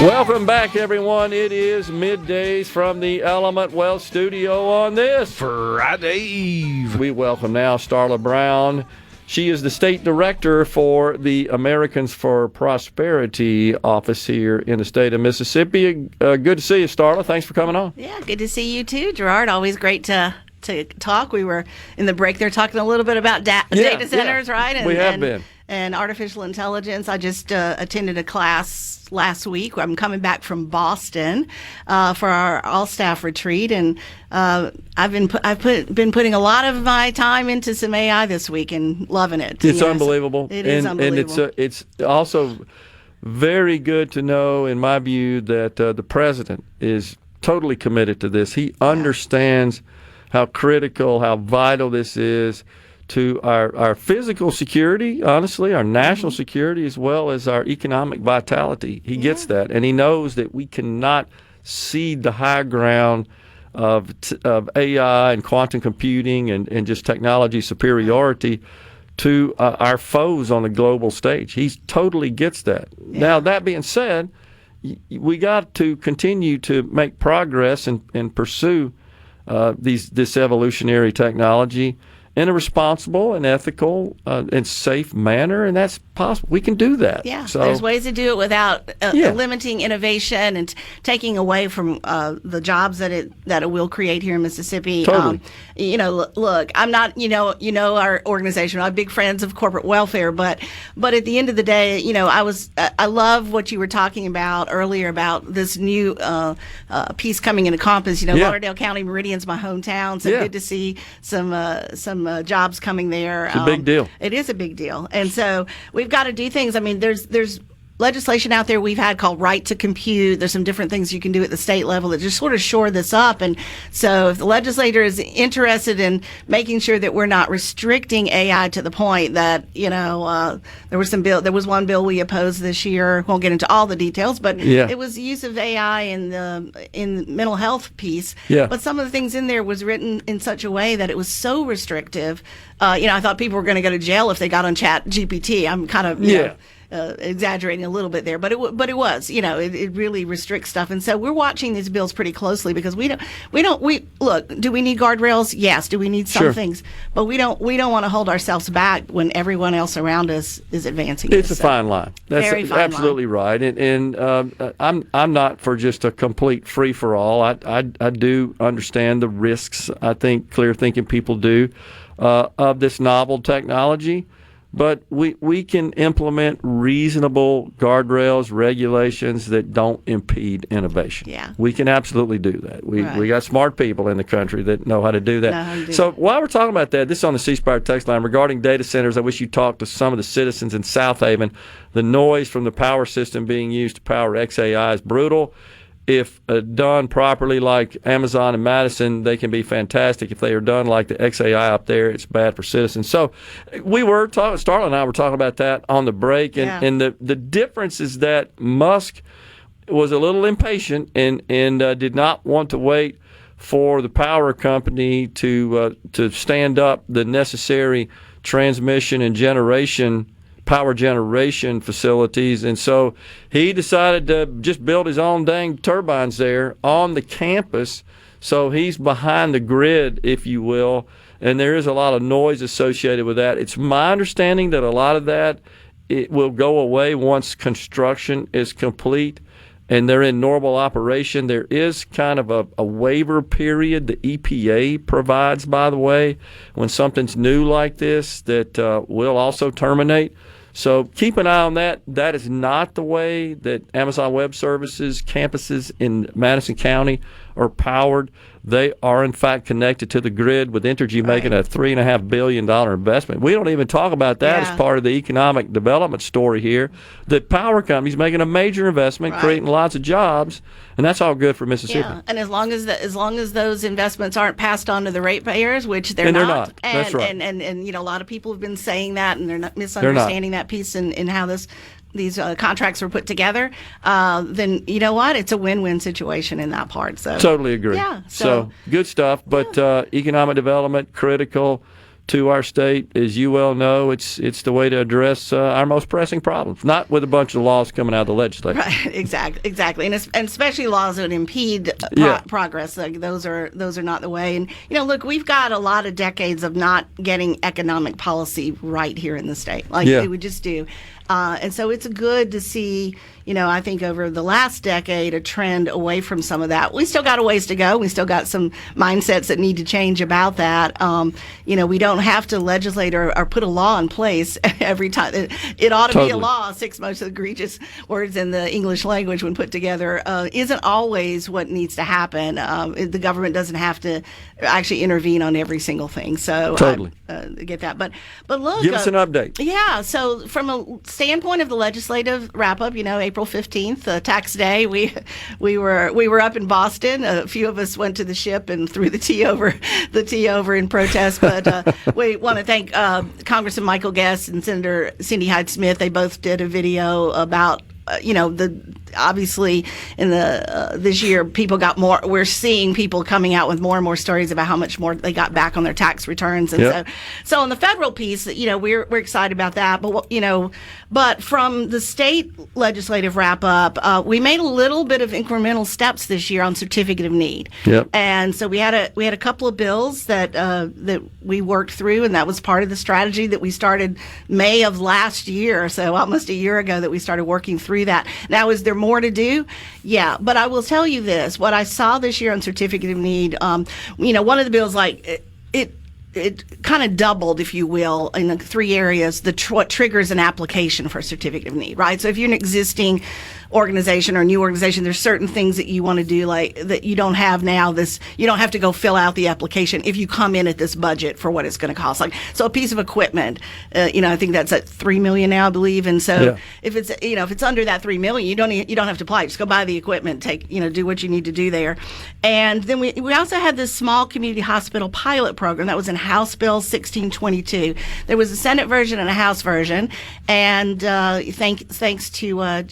Welcome back, everyone. It is Middays from the Element Wealth Studio on this Friday. We welcome now Starla Brown. She is the state director for the Americans for Prosperity office here in the state of Mississippi. Good to see you, Starla. Thanks for coming on. Yeah, good to see you too, Gerard. Always great to talk. We were in the break there talking a little bit about data centers, right? We have been. And artificial intelligence. I just attended a class last week. I'm coming back from Boston for our all-staff retreat, and I've been putting a lot of my time into some AI this week and loving it. It's unbelievable. It is unbelievable. And it's also very good to know, in my view, that the president is totally committed to this. He understands how critical, how vital this is to our physical security, honestly, our national security, as well as our economic vitality. He gets that, and he knows that we cannot cede the high ground of AI and quantum computing and just technology superiority to our foes on the global stage. He totally gets that. Yeah. Now, that being said, we got to continue to make progress and pursue this evolutionary technology in a responsible and ethical and safe manner, and that's possible. We can do that. Yeah, so there's ways to do it without limiting innovation and taking away from the jobs that it will create here in Mississippi. Totally. Look, I'm not, our organization. I'm big friends of corporate welfare, but at the end of the day, I love what you were talking about earlier about this new piece coming into Compass. Lauderdale County, Meridian's my hometown, so good to see some jobs coming there. It's a big deal. It is a big deal, and so we've got to do things. I mean, there's legislation out there we've had called Right to Compute. There's some different things you can do at the state level that just sort of shore this up. And so if the legislator is interested in making sure that we're not restricting AI to the point that, there was one bill we opposed this year. Won't get into all the details, but it was the use of AI in the mental health piece. Yeah. But some of the things in there was written in such a way that it was so restrictive. I thought people were going to go to jail if they got on Chat GPT. I'm kind of, exaggerating a little bit there, but it was, it really restricts stuff. And so we're watching these bills pretty closely because we look, do we need guardrails? Yes. Do we need some things? But we don't want to hold ourselves back when everyone else around us is advancing. It's a fine line. That's very fine absolutely line. Right. And I'm not for just a complete free for all. I do understand the risks. I think clear thinking people do of this novel technology. But we can implement reasonable guardrails, regulations that don't impede innovation. Yeah. We can absolutely do that. We got smart people in the country that know how to do that. So while we're talking about that, this is on the C Spire text line regarding data centers. I wish you talked to some of the citizens in South Haven. The noise from the power system being used to power XAI is brutal. If done properly, like Amazon and Madison, they can be fantastic. If they are done like the XAI up there, it's bad for citizens. So we were talking, Starla and I were talking about that on the break, and the difference is that Musk was a little impatient and did not want to wait for the power company to stand up the necessary transmission and power generation facilities, and so he decided to just build his own dang turbines there on the campus. So he's behind the grid, if you will, and there is a lot of noise associated with that. It's my understanding that a lot of that it will go away once construction is complete and they're in normal operation. There is kind of a waiver period the EPA provides, by the way, when something's new like this that will also terminate. So keep an eye on that. That is not the way that Amazon Web Services campuses in Madison County are powered. They are, in fact, connected to the grid, with Entergy making a $3.5 billion investment. We don't even talk about that as part of the economic development story here. The power company's making a major investment, creating lots of jobs, and that's all good for Mississippi. Yeah, and as long as those investments aren't passed on to the ratepayers, which they're not. And, that's right. And you know, a lot of people have been saying that, and they're not misunderstanding that piece in how these contracts were put together, then you know what? It's a win-win situation in that part. So totally agree. Yeah. So good stuff. But economic development critical to our state, as you well know. It's the way to address our most pressing problems, not with a bunch of laws coming out of the legislature. Right. Exactly. And especially laws that impede progress. Like those are not the way. And you know, look, we've got a lot of decades of not getting economic policy right here in the state. We just do. And so it's good to see, you know, I think over the last decade, a trend away from some of that. We still got a ways to go. We still got some mindsets that need to change about that. You know, we don't have to legislate or put a law in place every time. It ought to be a law. 6 most egregious words in the English language when put together isn't always what needs to happen. The government doesn't have to actually intervene on every single thing. So I get that. But look. Give us an update. Yeah. So from a standpoint of the legislative wrap up, you know, April 15th, tax day, we were up in Boston. A few of us went to the ship and threw the tea over in protest. But we want to thank Congressman Michael Guest and Senator Cindy Hyde-Smith. They both did a video about obviously in this year people got more. We're seeing people coming out with more and more stories about how much more they got back on their tax returns, and so on the federal piece, you know, we're excited about that. But but from the state legislative wrap up, we made a little bit of incremental steps this year on certificate of need. And so we had a couple of bills that we worked through, and that was part of the strategy that we started May of last year, so almost a year ago that we started working through that. Now, is there more to do? Yeah, but I will tell you this: what I saw this year on certificate of need, one of the bills, it kind of doubled, if you will, in the 3 areas, what triggers an application for a certificate of need, right? So if you're an existing organization or new organization, there's certain things that you want to do like that you don't have now. You don't have to go fill out the application if you come in at this budget for what it's going to cost. Like, so a piece of equipment, I think that's at $3 million now, I believe. And so if it's under that $3 million, you don't have to apply. Just go buy the equipment, do what you need to do there. And then we also had this small community hospital pilot program that was in House Bill 1622. There was a Senate version and a House version, and thanks to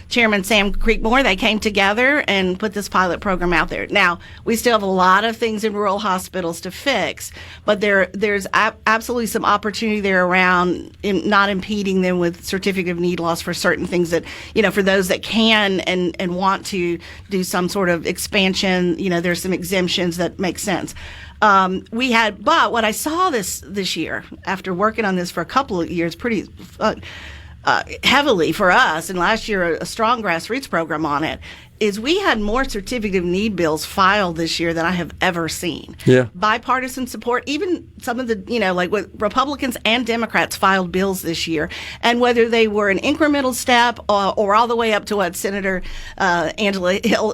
Chairman Sam Creekmore, they came together and put this pilot program out there. Now, we still have a lot of things in rural hospitals to fix, but there's absolutely some opportunity there around not impeding them with certificate of need laws for certain things that, for those that can and want to do some sort of expansion, there's some exemptions that make sense. But what I saw this year, after working on this for a couple of years, pretty heavily for us, and last year a strong grassroots program on it, is we had more certificate of need bills filed this year than I have ever seen. Yeah. Bipartisan support, even some of the, like what Republicans and Democrats filed bills this year. And whether they were an incremental step or all the way up to what Senator Angela Hill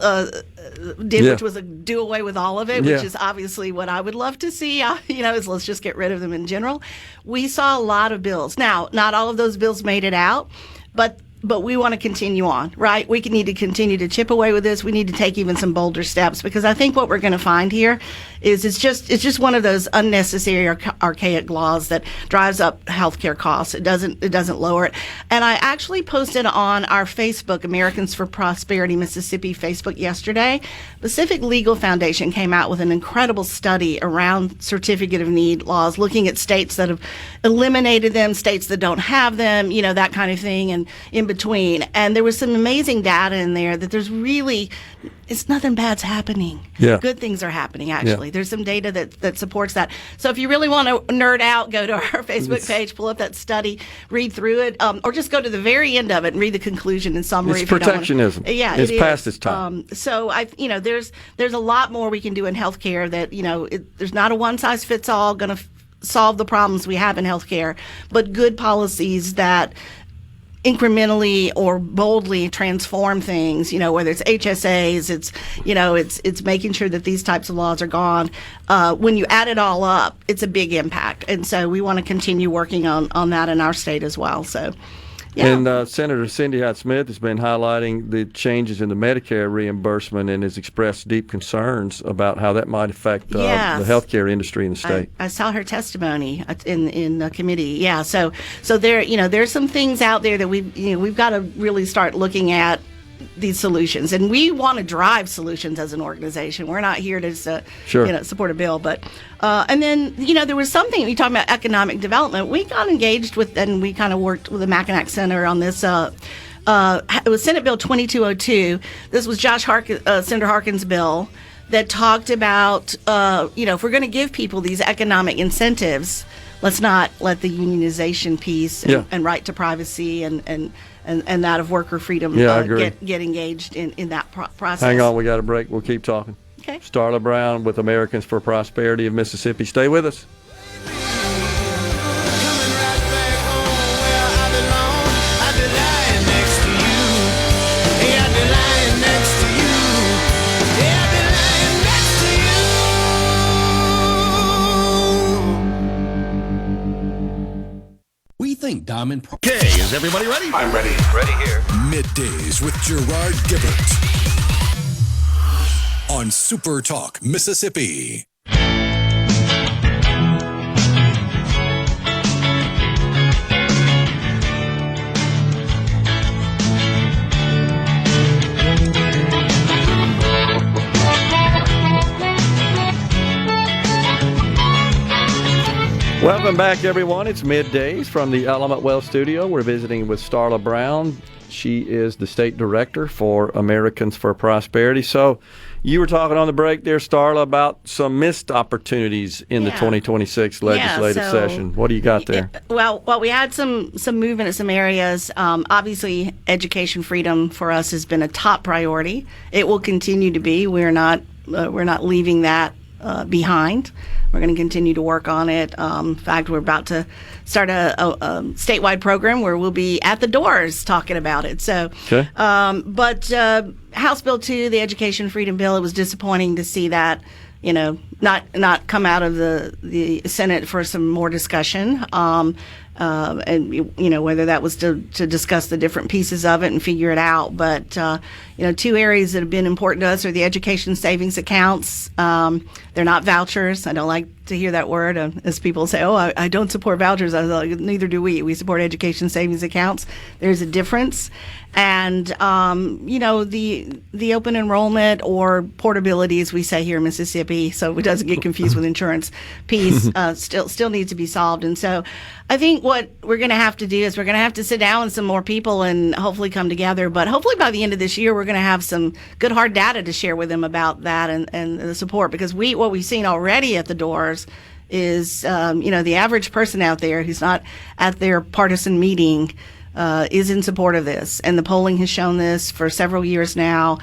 did, which was a do away with all of it, which is obviously what I would love to see, is let's just get rid of them in general. We saw a lot of bills. Now, not all of those bills made it out, but we want to continue on, right? We need to continue to chip away with this. We need to take even some bolder steps, because I think what we're going to find here is it's just one of those unnecessary archaic laws that drives up healthcare costs. It doesn't lower it. And I actually posted on our Facebook, Americans for Prosperity Mississippi Facebook yesterday. Pacific Legal Foundation came out with an incredible study around certificate of need laws, looking at states that have eliminated them, states that don't have them, that kind of thing, and in between. And there was some amazing data in there that there's really, it's nothing bad's happening. Yeah. Good things are happening, actually. There's some data that supports that. So if you really want to nerd out, go to our Facebook page, pull up that study, read through it, or just go to the very end of it and read the conclusion and summary. It's protectionism. It's past its time. So there's a lot more we can do in healthcare that, there's not a one size fits all going to solve the problems we have in healthcare, but good policies that incrementally or boldly transform things, whether it's HSAs, it's making sure that these types of laws are gone. When you add it all up, it's a big impact. And so we want to continue working on that in our state as well. So, yeah. And Senator Cindy Hyde-Smith has been highlighting the changes in the Medicare reimbursement and has expressed deep concerns about how that might affect the healthcare industry in the state. I saw her testimony in committee. Yeah, so there there's some things out there that we've got to really start looking at these solutions, and we want to drive solutions as an organization. We're not here to support a bill, but and then there was something we talked about economic development. We got engaged with, and we kind of worked with the Mackinac Center on this. It was Senate Bill 2202. This was Senator Harkin's bill that talked about if we're going to give people these economic incentives, let's not let the unionization piece and right to privacy and that of worker freedom get engaged in that process. Hang on, we got a break. We'll keep talking. Okay. Starla Brown with Americans for Prosperity of Mississippi. Stay with us. We think Diamond. Okay, is everybody ready? I'm ready. Ready here. Middays with Gerard Gibert on SuperTalk Mississippi. Welcome back, everyone. It's Middays from the Element Well Studio. We're visiting with Starla Brown. She is the state director for Americans for Prosperity. So you were talking on the break there, Starla, about some missed opportunities in the 2026 legislative session. What do you got there? Well, we had some movement in some areas. Obviously, education freedom for us has been a top priority. It will continue to be. We're not leaving that behind. We're going to continue to work on it. In fact, we're about to start a statewide program where we'll be at the doors talking about it. So, but House Bill 2, the Education Freedom Bill, it was disappointing to see that, not come out of the Senate for some more discussion. And whether that was to discuss the different pieces of it and figure it out. But two areas that have been important to us are the education savings accounts. They're not vouchers. I don't like to hear that word, as people say, "Oh, I don't support vouchers." I was like, neither do we. We support education savings accounts. There's a difference. And the open enrollment or portability, as we say here in Mississippi, so it doesn't get confused with insurance piece, still needs to be solved. And so I think what we're going to have to do is we're going to have to sit down with some more people and hopefully come together. But hopefully by the end of this year, we're going to have some good hard data to share with them about that and the support. Because what we've seen already at the doors is, the average person out there who's not at their partisan meeting is in support of this, and the polling has shown this for several years now.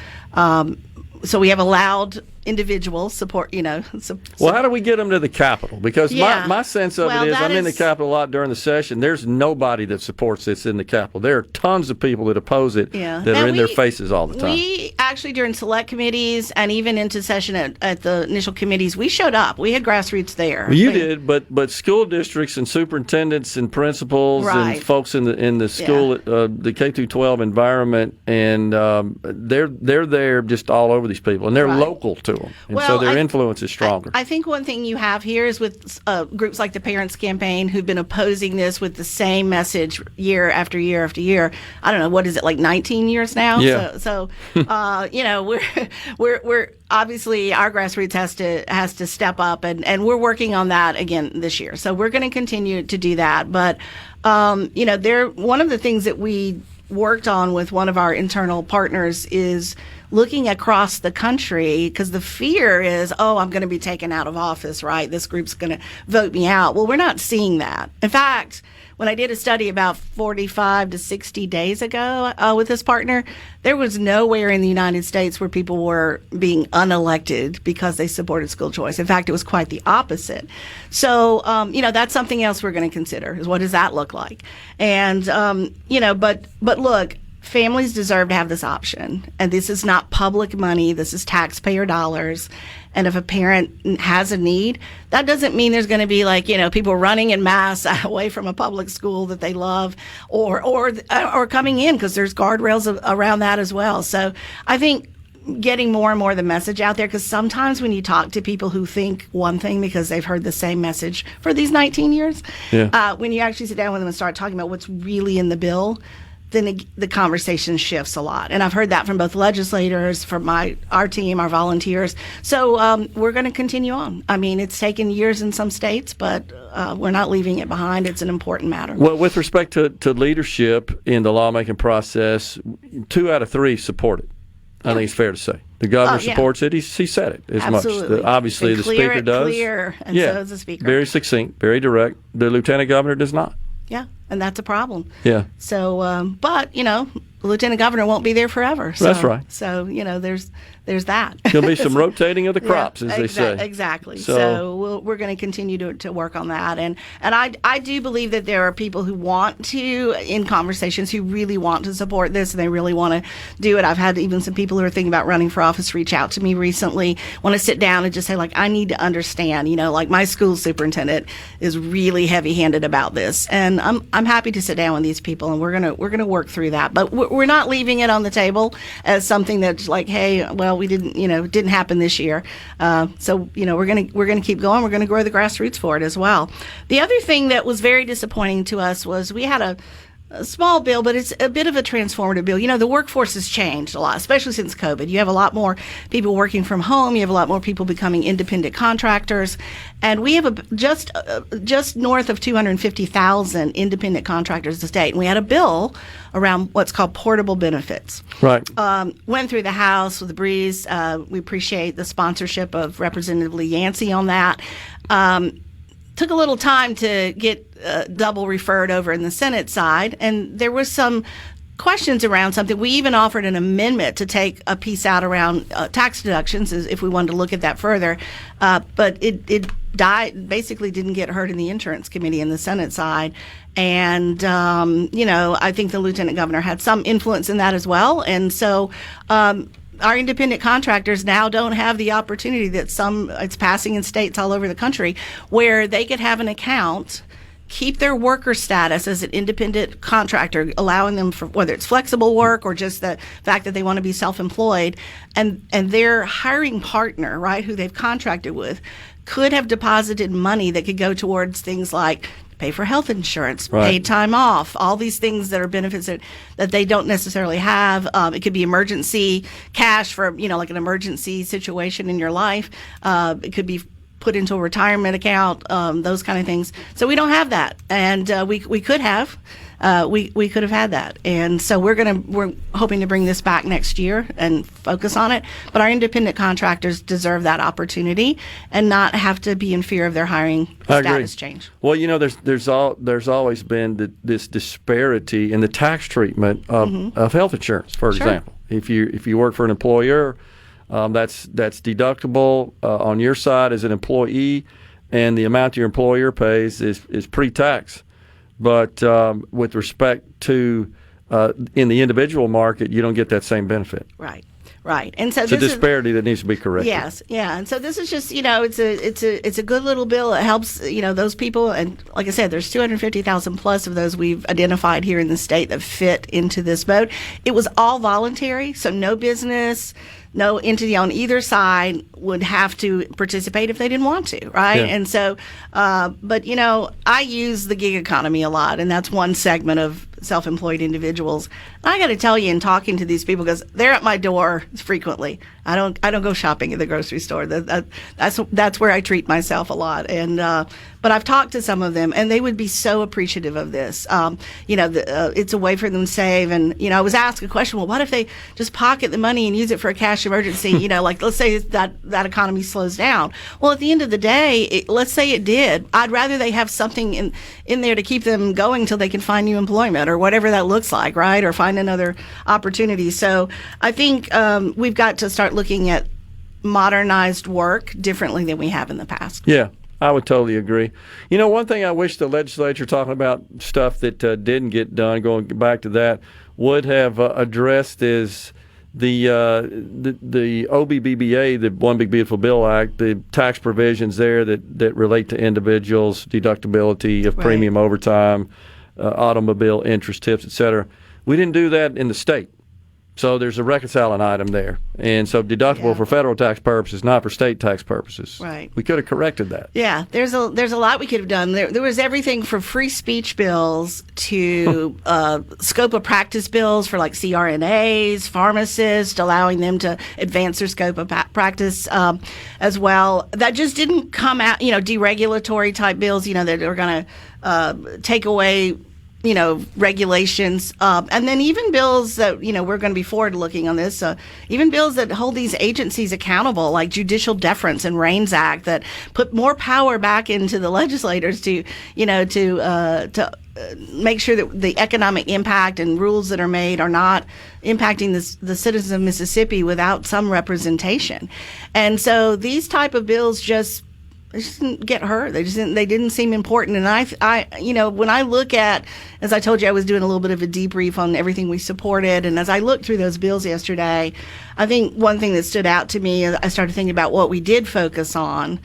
So we have allowed individuals support, Well, how do we get them to the Capitol? Because my sense of it is, I'm in the Capitol a lot during the session. There's nobody that supports this in the Capitol. There are tons of people that oppose it that are in their faces all the time. We actually, during select committees and even into session at the initial committees, we showed up. We had grassroots there. Well, you did, but school districts and superintendents and principals and folks in the school, the K-12 environment, and they're there just all over these people, and they're local to them, and so their influence is stronger. I think one thing you have here is with groups like the Parents Campaign who've been opposing this with the same message year after year after year. I don't know, what is it, like 19 years now? Yeah. So we're obviously our grassroots has to step up, and we're working on that again this year. So we're going to continue to do that. But one of the things that we worked on with one of our internal partners is looking across the country, because the fear is, I'm going to be taken out of office, right? This group's going to vote me out. Well, we're not seeing that. In fact, when I did a study about 45 to 60 days ago with this partner, there was nowhere in the United States where people were being unelected because they supported school choice. In fact, it was quite the opposite. So, that's something else we're going to consider, is what does that look like? And, but look, families deserve to have this option. And this is not public money. This is taxpayer dollars. And if a parent has a need, that doesn't mean there's going to be people running en masse away from a public school that they love or coming in, because there's guardrails around that as well. So I think getting more and more the message out there, because sometimes when you talk to people who think one thing because they've heard the same message for these 19 years, when you actually sit down with them and start talking about what's really in the bill, then the conversation shifts a lot. And I've heard that from both legislators, from our team, our volunteers. So we're going to continue on. I mean, it's taken years in some states, but we're not leaving it behind. It's an important matter. Well, with respect to leadership in the lawmaking process, 2 out of 3 support it. I think it's fair to say. The governor supports it. He said it as Absolutely. much. Obviously, the speaker does. Clear, and so does the speaker. Very succinct, very direct. The lieutenant governor does not. Yeah, and that's a problem. Yeah. So, but the lieutenant governor won't be there forever. So, that's right. So there's that. There'll be some rotating of the crops, as they say. Exactly. So we're going to continue to work on that, and I do believe that there are people who want to, in conversations, who really want to support this, and they really want to do it. I've had even some people who are thinking about running for office reach out to me recently, want to sit down and just say, I need to understand. My school superintendent is really heavy-handed about this, and I'm happy to sit down with these people, and we're gonna work through that. But we're not leaving it on the table as something that's like, hey, well, we didn't, it didn't happen this year. So we're gonna keep going. We're gonna grow the grassroots for it as well. The other thing that was very disappointing to us was we had a small bill, but it's a bit of a transformative bill. The workforce has changed a lot, especially since COVID. You have a lot more people working from home. You have a lot more people becoming independent contractors. And we have just north of 250,000 independent contractors in the state. And we had a bill around what's called portable benefits. Right. Went through the House with a breeze. We appreciate the sponsorship of Representative Lee Yancey on that. Took a little time to get double referred over in the Senate side, and there was some questions around something. We even offered an amendment to take a piece out around tax deductions, if we wanted to look at that further, but it died, basically didn't get heard in the Insurance Committee in the Senate side. And, I think the lieutenant governor had some influence in that as well. And so our independent contractors now don't have the opportunity that it's passing in states all over the country, where they could have an account, keep their worker status as an independent contractor, allowing them for whether it's flexible work or just the fact that they want to be self-employed, and their hiring partner, right, who they've contracted with, could have deposited money that could go towards things like pay for health insurance, paid time off, all these things that are benefits that they don't necessarily have. It could be emergency cash for, like an emergency situation in your life. It could be put into a retirement account, those kind of things. So we don't have that. And we could have. we could have had that. And so we're hoping to bring this back next year and focus on it. But our independent contractors deserve that opportunity and not have to be in fear of their hiring status change. Well, there's always been this disparity in the tax treatment of health insurance. For example, if you work for an employer, that's deductible on your side as an employee, and the amount your employer pays is pre-tax. But with respect to in the individual market, you don't get that same benefit. Right. And so it's a disparity that needs to be corrected. Yes, yeah. And so this is just, it's a good little bill. It helps, those people. And like I said, there's 250,000 plus of those we've identified here in the state that fit into this boat. It was all voluntary, so no business, no entity on either side would have to participate if they didn't want to, right? Yeah. And so, but I use the gig economy a lot, and that's one segment of self-employed individuals. And I got to tell you, in talking to these people, because they're at my door frequently. I don't go shopping at the grocery store. That's where I treat myself a lot. And but I've talked to some of them, and they would be so appreciative of this. It's a way for them to save. And I was asked a question. Well, what if they just pocket the money and use it for a cash emergency? Like let's say that economy slows down. Well, at the end of the day, let's say it did. I'd rather they have something in there to keep them going till they can find new employment or whatever that looks like, right? Or find another opportunity. So I think we've got to start looking at modernized work differently than we have in the past. Yeah, I would totally agree. One thing I wish the legislature, talking about stuff that didn't get done, going back to that, would have addressed is the OBBBA, the One Big Beautiful Bill Act, the tax provisions there that relate to individuals, deductibility of premium overtime, automobile interest tips, et cetera. We didn't do that in the state. So there's a reconciling item there. And so deductible for federal tax purposes, not for state tax purposes. Right. We could have corrected that. Yeah, there's a lot we could have done. There was everything from free speech bills to scope of practice bills for like CRNAs, pharmacists, allowing them to advance their scope of practice as well. That just didn't come out, deregulatory type bills, that are going to take away regulations, and then even bills that, we're going to be forward looking on this, even bills that hold these agencies accountable, like Judicial Deference and REINS Act, that put more power back into the legislators to make sure that the economic impact and rules that are made are not impacting the citizens of Mississippi without some representation. And so these type of bills just didn't get heard. They didn't seem important. And I when I look at, as I told you, I was doing a little bit of a debrief on everything we supported. And as I looked through those bills yesterday, I think one thing that stood out to me, I started thinking about what we did focus on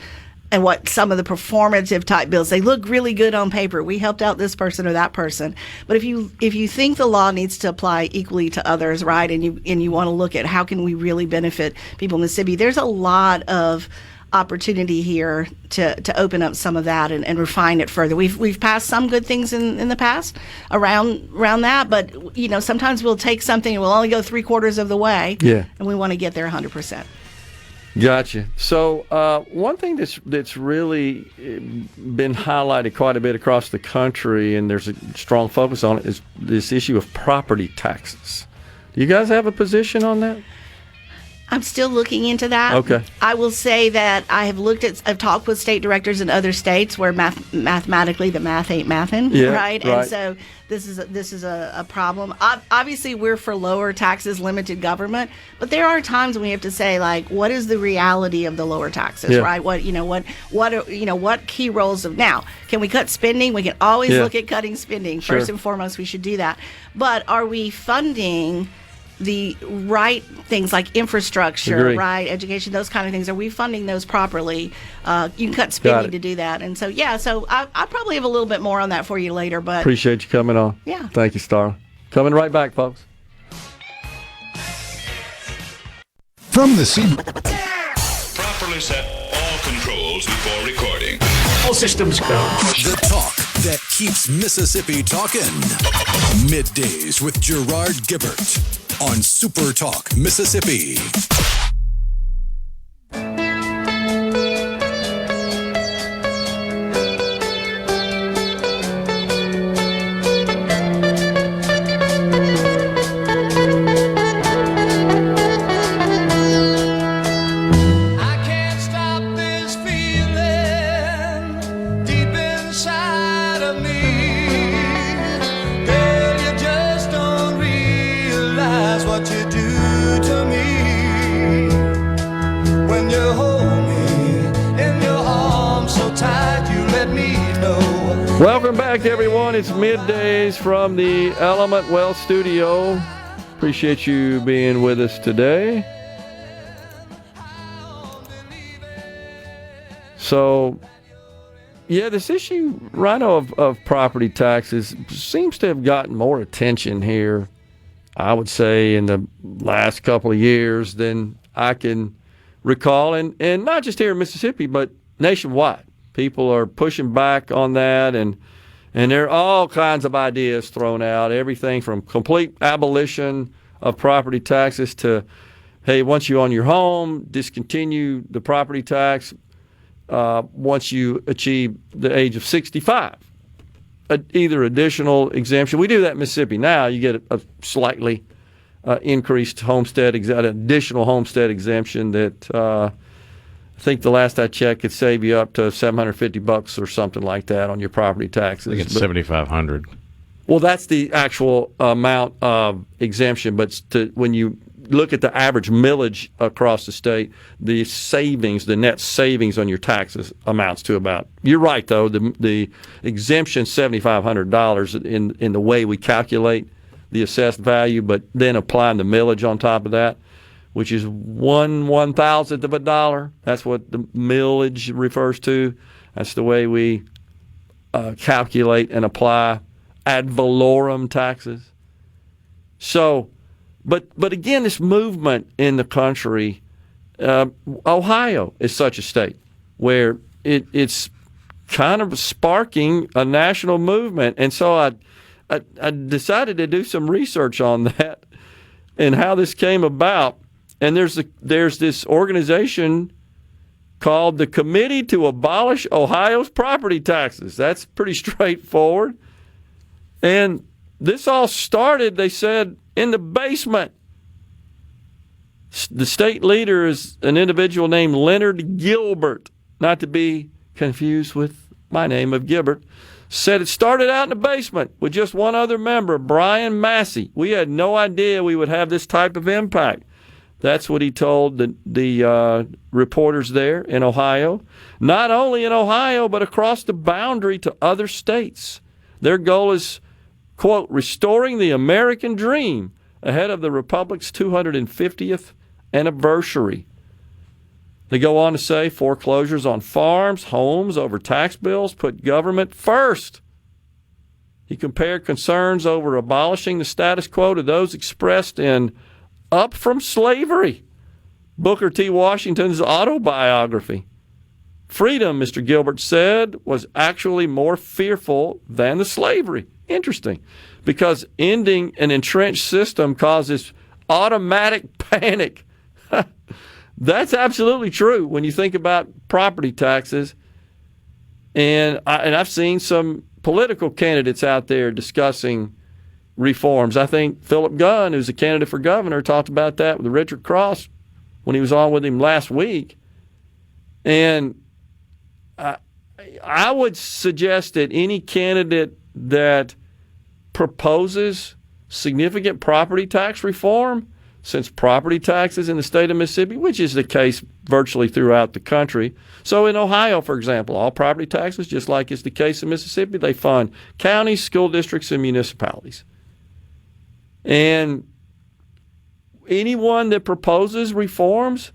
and what some of the performative type bills, they look really good on paper. We helped out this person or that person. But if you think the law needs to apply equally to others, right, and you want to look at how can we really benefit people in Mississippi, there's a lot of opportunity here to open up some of that and refine it further. We've passed some good things in the past around that, but sometimes we'll take something and we'll only go 3/4 of the way, and we want to get there 100%. Gotcha. So one thing that's really been highlighted quite a bit across the country, and there's a strong focus on it, is this issue of property taxes. Do you guys have a position on that? I'm still looking into that. Okay. I will say that I've talked with state directors in other states where mathematically the math ain't mathin', right? And so this is a problem. Obviously, we're for lower taxes, limited government, but there are times when we have to say, like, what is the reality of the lower taxes, right? What key roles of now? Can we cut spending? We can always look at cutting spending. Sure. First and foremost, we should do that. But are we funding the right things like infrastructure, right, education, those kind of things? Are we funding those properly? You can cut spending to do that. And so, I probably have a little bit more on that for you later. But appreciate you coming on. Yeah. Thank you, Starla. Coming right back, folks. From the scene. Properly set all controls before recording. All systems go. The talk that keeps Mississippi talking. Middays with Gerard Gibert on SuperTalk Mississippi. Welcome back, everyone. It's Middays from the Element Wealth Studio. Appreciate you being with us today. So, yeah, this issue, Rhino, of property taxes seems to have gotten more attention here, I would say, in the last couple of years than I can recall. And not just here in Mississippi, but nationwide. People are pushing back on that, and there are all kinds of ideas thrown out, everything from complete abolition of property taxes to, hey, once you own your home, discontinue the property tax once you achieve the age of 65. Either additional exemption. We do that in Mississippi now. You get a slightly increased additional homestead exemption that I think the last I checked could save you up to $750 or something like that on your property taxes. I think it's $7,500. Well, that's the actual amount of exemption, but when you look at the average millage across the state, the net savings on your taxes amounts to about. You're right, though. The exemption $7,500 in the way we calculate the assessed value, but then applying the millage on top of that, which is 1/1000th of a dollar. That's what the millage refers to. That's the way we calculate and apply ad valorem taxes. So, but again, this movement in the country, Ohio is such a state where it's kind of sparking a national movement, and so I decided to do some research on that and how this came about. And there's this organization called the Committee to Abolish Ohio's Property Taxes. That's pretty straightforward. And this all started, they said, in the basement. The state leader is an individual named Leonard Gilbert, not to be confused with my name of Gibert. Said it started out in the basement with just one other member, Brian Massey. We had no idea we would have this type of impact. That's what he told the reporters there in Ohio. Not only in Ohio, but across the boundary to other states. Their goal is, quote, restoring the American dream ahead of the Republic's 250th anniversary. They go on to say foreclosures on farms, homes over tax bills put government first. He compared concerns over abolishing the status quo to those expressed in Up from Slavery, Booker T. Washington's autobiography. Freedom, Mr. Gilbert said, was actually more fearful than the slavery. Interesting, because ending an entrenched system causes automatic panic. That's absolutely true when you think about property taxes. And I've seen some political candidates out there discussing reforms. I think Philip Gunn, who's a candidate for governor, talked about that with Richard Cross when he was on with him last week. And I would suggest that any candidate that proposes significant property tax reform, since property taxes in the state of Mississippi, which is the case virtually throughout the country. So in Ohio, for example, all property taxes, just like it's the case in Mississippi, they fund counties, school districts, and municipalities. And anyone that proposes reforms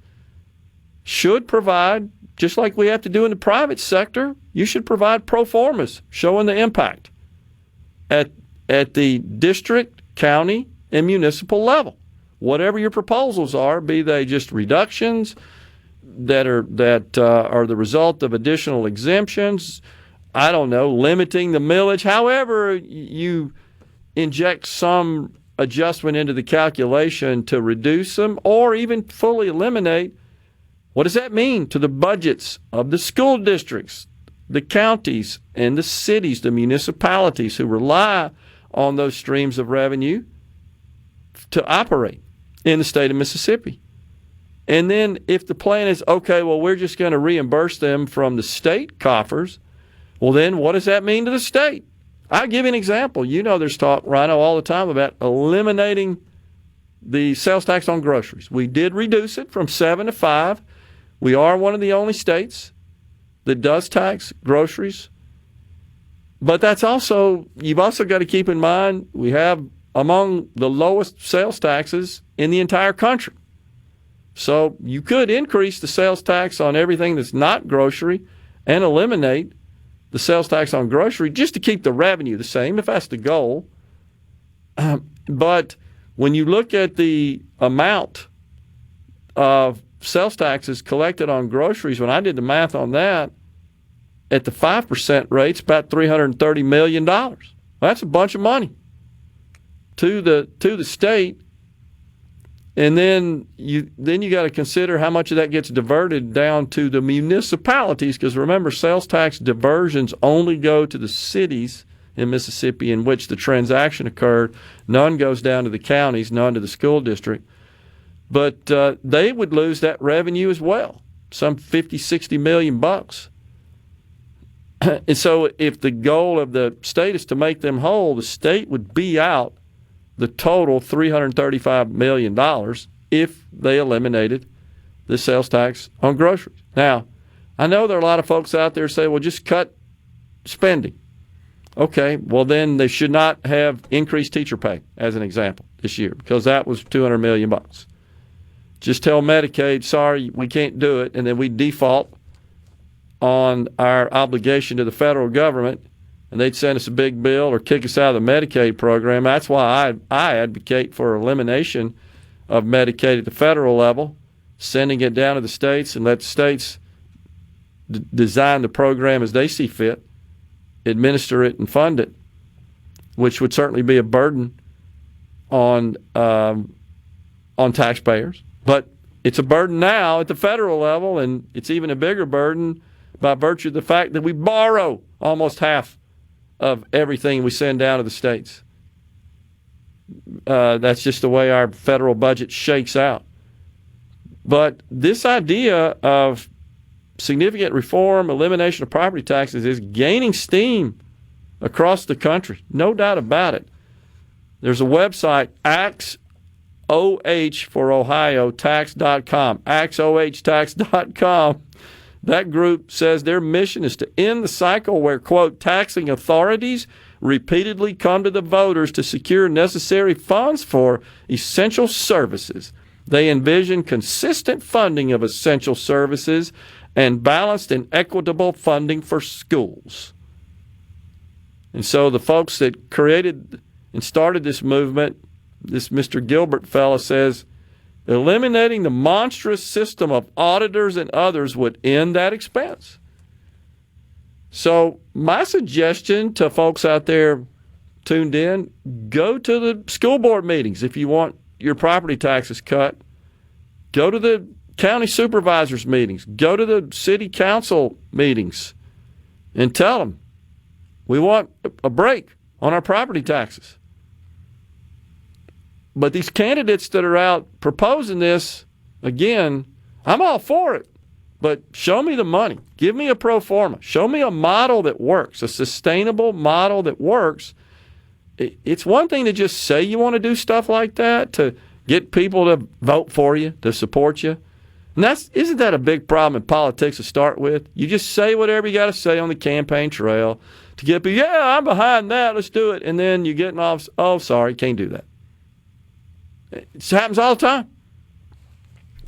should provide, just like we have to do in the private sector, you should provide pro formas showing the impact at the district, county, and municipal level. Whatever your proposals are, be they just reductions that are the result of additional exemptions, I don't know, limiting the millage, however you inject some adjustment into the calculation to reduce them or even fully eliminate, what does that mean to the budgets of the school districts, the counties, and the cities, the municipalities who rely on those streams of revenue to operate in the state of Mississippi? And then if the plan is, okay, well, we're just going to reimburse them from the state coffers, well, then what does that mean to the state? I'll give you an example. You know there's talk, Rhino, all the time about eliminating the sales tax on groceries. We did reduce it from 7 to 5. We are one of the only states that does tax groceries. But you've also got to keep in mind we have among the lowest sales taxes in the entire country. So you could increase the sales tax on everything that's not grocery and eliminate the sales tax on grocery just to keep the revenue the same, if that's the goal. But when you look at the amount of sales taxes collected on groceries, when I did the math on that, at the 5% rate, it's about $330 million. Well, that's a bunch of money to the state. And then you got to consider how much of that gets diverted down to the municipalities, because remember, sales tax diversions only go to the cities in Mississippi in which the transaction occurred. None goes down to the counties, none to the school district. But they would lose that revenue as well, some $50-60 million. And so if the goal of the state is to make them whole, the state would be out the total $335 million if they eliminated the sales tax on groceries. Now, I know there are a lot of folks out there who say, well, just cut spending. Okay, well, then they should not have increased teacher pay, as an example, this year, because that was $200 million. Just tell Medicaid, sorry, we can't do it, and then we default on our obligation to the federal government, and they'd send us a big bill or kick us out of the Medicaid program. That's why I advocate for elimination of Medicaid at the federal level, sending it down to the states and let the states design the program as they see fit, administer it and fund it, which would certainly be a burden on taxpayers. But it's a burden now at the federal level, and it's even a bigger burden by virtue of the fact that we borrow almost half of everything we send down to the states. That's just the way our federal budget shakes out. But this idea of significant reform, elimination of property taxes is gaining steam across the country. No doubt about it. There's a website, AXOH for Ohio, tax.com, AXOHtax.com. That group says their mission is to end the cycle where, quote, taxing authorities repeatedly come to the voters to secure necessary funds for essential services. They envision consistent funding of essential services and balanced and equitable funding for schools. And so the folks that created and started this movement, this Mr. Gilbert fellow says, eliminating the monstrous system of auditors and others would end that expense. So my suggestion to folks out there tuned in, go to the school board meetings if you want your property taxes cut. Go to the county supervisors meetings. Go to the city council meetings and tell them we want a break on our property taxes. But these candidates that are out proposing this, again, I'm all for it. But show me the money. Give me a pro forma. Show me a model that works, a sustainable model that works. It's one thing to just say you want to do stuff like that, to get people to vote for you, to support you. And isn't that a big problem in politics to start with? You just say whatever you got to say on the campaign trail to get people, yeah, I'm behind that, let's do it. And then you get off, oh, sorry, can't do that. It happens all the time.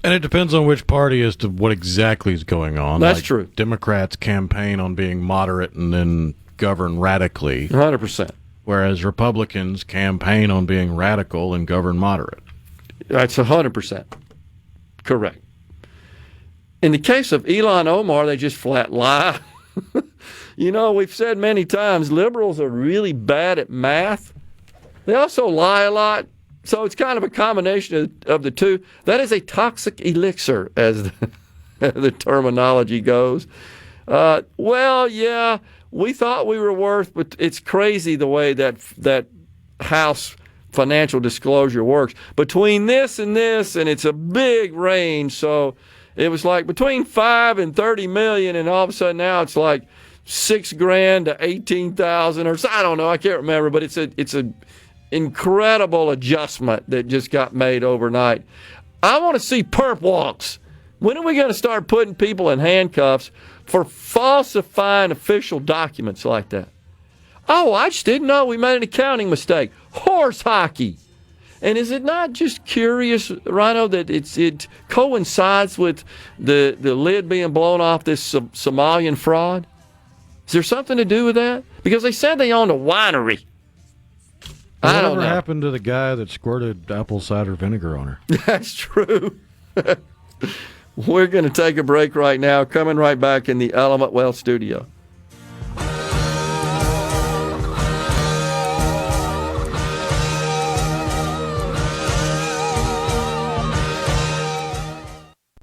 And it depends on which party as to what exactly is going on. That's true. Democrats campaign on being moderate and then govern radically. 100%. Whereas Republicans campaign on being radical and govern moderate. That's 100% correct. In the case of Ilhan Omar, they just flat lie. You know, we've said many times, liberals are really bad at math. They also lie a lot. So it's kind of a combination of the two. That is a toxic elixir, as the terminology goes. Well, yeah, we thought we were worth, but it's crazy the way that House financial disclosure works. Between this, and it's a big range. So it was like between $5 and $30 million, and all of a sudden now it's like $6,000 to $18,000 or so. I don't know. I can't remember, but it's a incredible adjustment that just got made overnight. I want to see perp walks. When are we going to start putting people in handcuffs for falsifying official documents like that? Oh, I just didn't know we made an accounting mistake. Horse hockey. And is it not just curious, Rhino, that it coincides with the lid being blown off this Somalian fraud? Is there something to do with that? Because they said they owned a winery. I don't know. Whatever happened to the guy that squirted apple cider vinegar on her? That's true. We're going to take a break right now. Coming right back in the Element Wealth studio.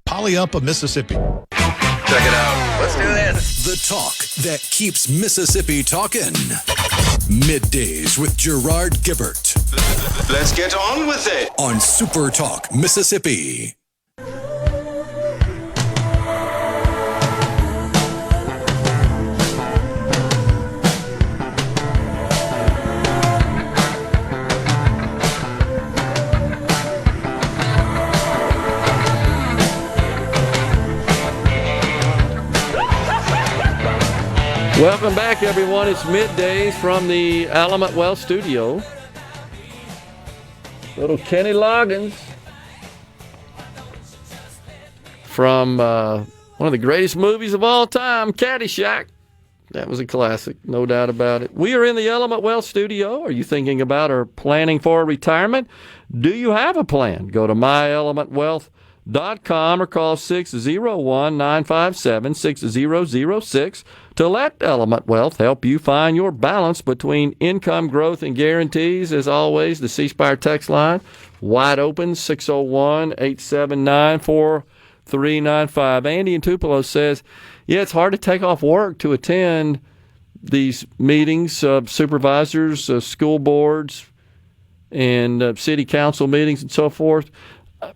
Polyumpa, Mississippi. Check it out. Let's do this. The talk that keeps Mississippi talking. Middays with Gerard Gibert Let's get on with it. on SuperTalk, Mississippi. Welcome back, everyone. It's Middays from the Element Wealth studio. Little Kenny Loggins from one of the greatest movies of all time, Caddyshack. That was a classic, no doubt about it. We are in the Element Wealth studio. Are you thinking about or planning for retirement? Do you have a plan? Go to myelementwealth.com or call 601-957-6006 to let Element Wealth help you find your balance between income growth and guarantees. As always, the C Spire text line, wide open, 601-879-4395. Andy in Tupelo says, yeah, it's hard to take off work to attend these meetings of supervisors, school boards, and city council meetings and so forth.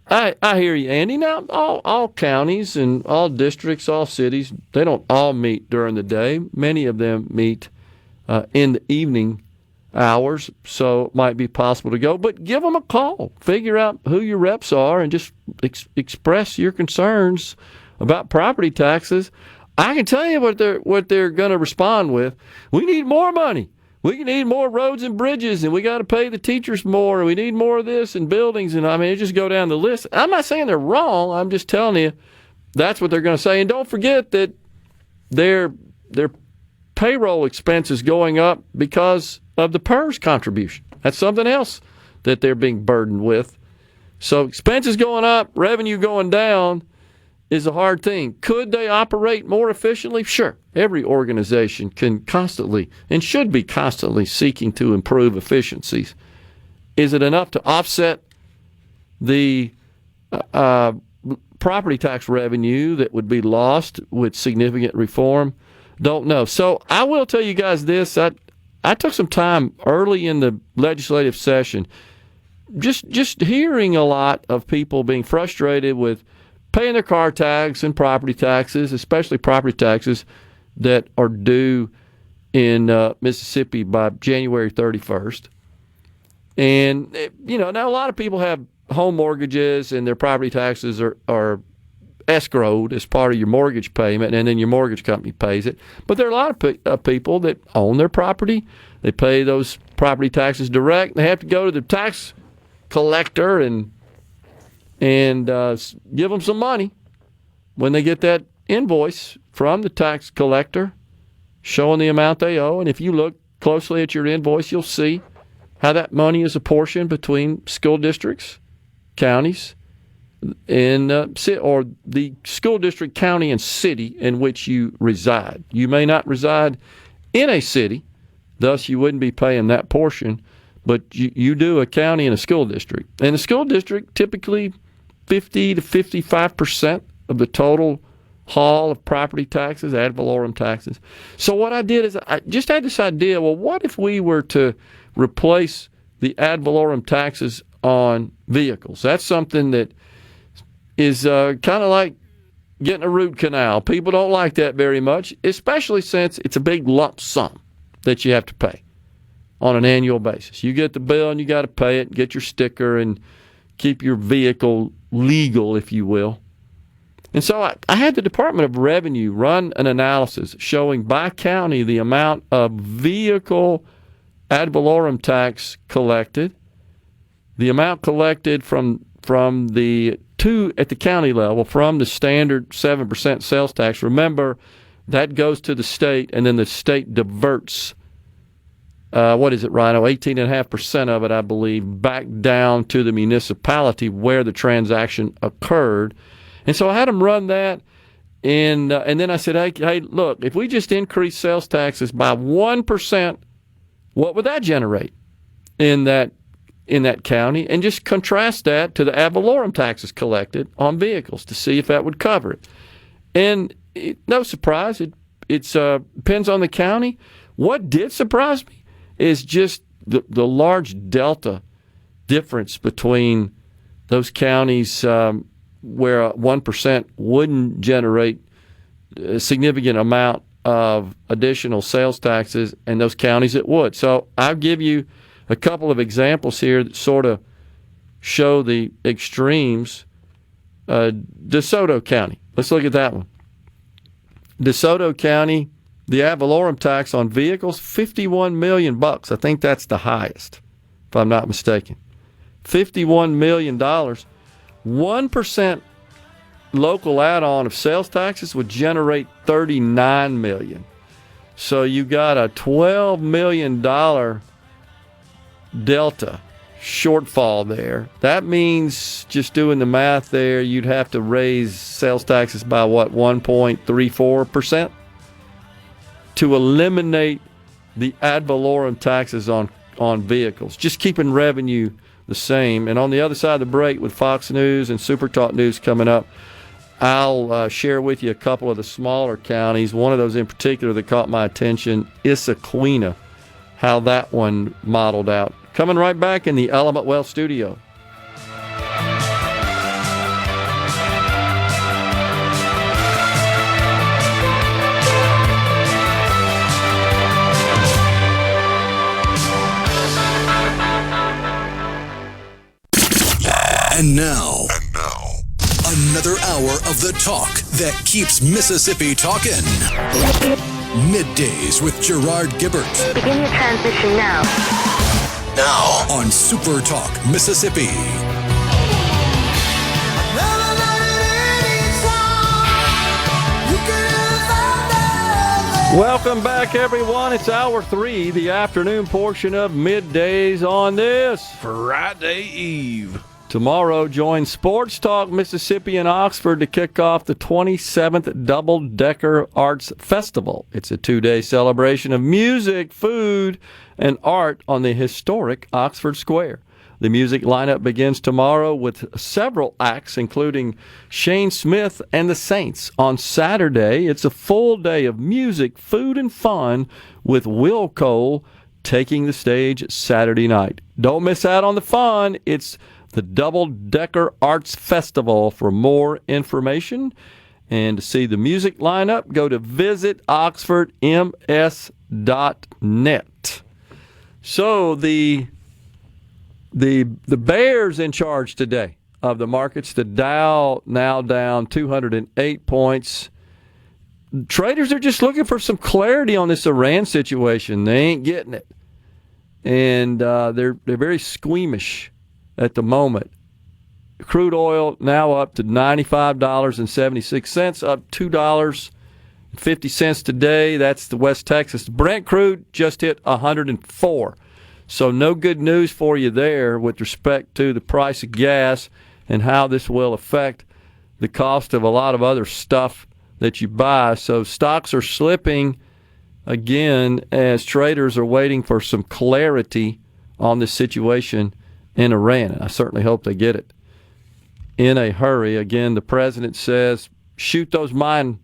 I hear you, Andy. Now, all counties and all districts, all cities, they don't all meet during the day. Many of them meet in the evening hours, so it might be possible to go. But give them a call. Figure out who your reps are and just express your concerns about property taxes. I can tell you what they're going to respond with. We need more money. We need more roads and bridges, and we got to pay the teachers more, and we need more of this and buildings. And I mean, just go down the list. I'm not saying they're wrong. I'm just telling you that's what they're going to say. And don't forget that their payroll expense is going up because of the PERS contribution. That's something else that they're being burdened with. So expenses going up, revenue going down is a hard thing. Could they operate more efficiently? Sure. Every organization can constantly and should be constantly seeking to improve efficiencies. Is it enough to offset the property tax revenue that would be lost with significant reform? Don't know. So I will tell you guys this. I took some time early in the legislative session just hearing a lot of people being frustrated with paying their car tax and property taxes, especially property taxes that are due in Mississippi by January 31st. And, now a lot of people have home mortgages and their property taxes are escrowed as part of your mortgage payment, and then your mortgage company pays it. But there are a lot of people that own their property. They pay those property taxes direct. They have to go to the tax collector and give them some money when they get that invoice from the tax collector showing the amount they owe. And if you look closely at your invoice, you'll see how that money is apportioned between school districts, counties, and or the school district, county, and city in which you reside. You may not reside in a city, thus you wouldn't be paying that portion, but you do a county and a school district. And the school district typically 50 to 55% of the total haul of property taxes, ad valorem taxes. So what I did is I just had this idea, well, what if we were to replace the ad valorem taxes on vehicles? That's something that is kind of like getting a root canal. People don't like that very much, especially since it's a big lump sum that you have to pay on an annual basis. You get the bill and you got to pay it, get your sticker, and keep your vehicle legal, if you will. And so I had the Department of Revenue run an analysis showing by county the amount of vehicle ad valorem tax collected, the amount collected from the two at the county level from the standard 7% sales tax. Remember, that goes to the state, and then the state diverts, what is it, Rhino? 18.5% of it, I believe, back down to the municipality where the transaction occurred. And so I had them run that, and then I said, hey, look, if we just increase sales taxes by 1%, what would that generate in that county? And just contrast that to the ad valorem taxes collected on vehicles to see if that would cover it. And no surprise, it depends on the county. What did surprise me is just the large delta difference between those counties where 1% wouldn't generate a significant amount of additional sales taxes and those counties that would. So I'll give you a couple of examples here that sort of show the extremes. DeSoto County. Let's look at that one. DeSoto County, the ad valorem tax on vehicles, $51 million. I think that's the highest, if I'm not mistaken. $51 million. 1% local add-on of sales taxes would generate $39 million. So you got a $12 million delta shortfall there. That means, just doing the math there, you'd have to raise sales taxes by 1.34% to eliminate the ad valorem taxes on vehicles, just keeping revenue the same. And on the other side of the break, with Fox News and SuperTalk News coming up, I'll share with you a couple of the smaller counties. One of those in particular that caught my attention, Issaquena, how that one modeled out. Coming right back in the Element Wealth studio. And now, another hour of the talk that keeps Mississippi talking. Middays with Gerard Gibert. Begin your transition now. Now on SuperTalk Mississippi. Welcome back, everyone. It's hour 3, the afternoon portion of Middays on this Friday Eve. Tomorrow, join Sports Talk Mississippi in Oxford to kick off the 27th Double Decker Arts Festival. It's a 2-day celebration of music, food, and art on the historic Oxford Square. The music lineup begins tomorrow with several acts, including Shane Smith and the Saints. On Saturday, it's a full day of music, food, and fun with Will Cole taking the stage Saturday night. Don't miss out on the fun. It's the Double Decker Arts Festival. For more information and to see the music lineup, go to visitoxfordms.net. So the Bears in charge today of the markets. The Dow now down 208 points. Traders are just looking for some clarity on this Iran situation. They ain't getting it, and they're very squeamish at the moment. Crude oil now up to $95.76, up $2.50 today. That's the West Texas. Brent crude just hit 104. So no good news for you there with respect to the price of gas and how this will affect the cost of a lot of other stuff that you buy. So stocks are slipping again as traders are waiting for some clarity on this situation in Iran. And I certainly hope they get it in a hurry. Again, the president says, shoot those mine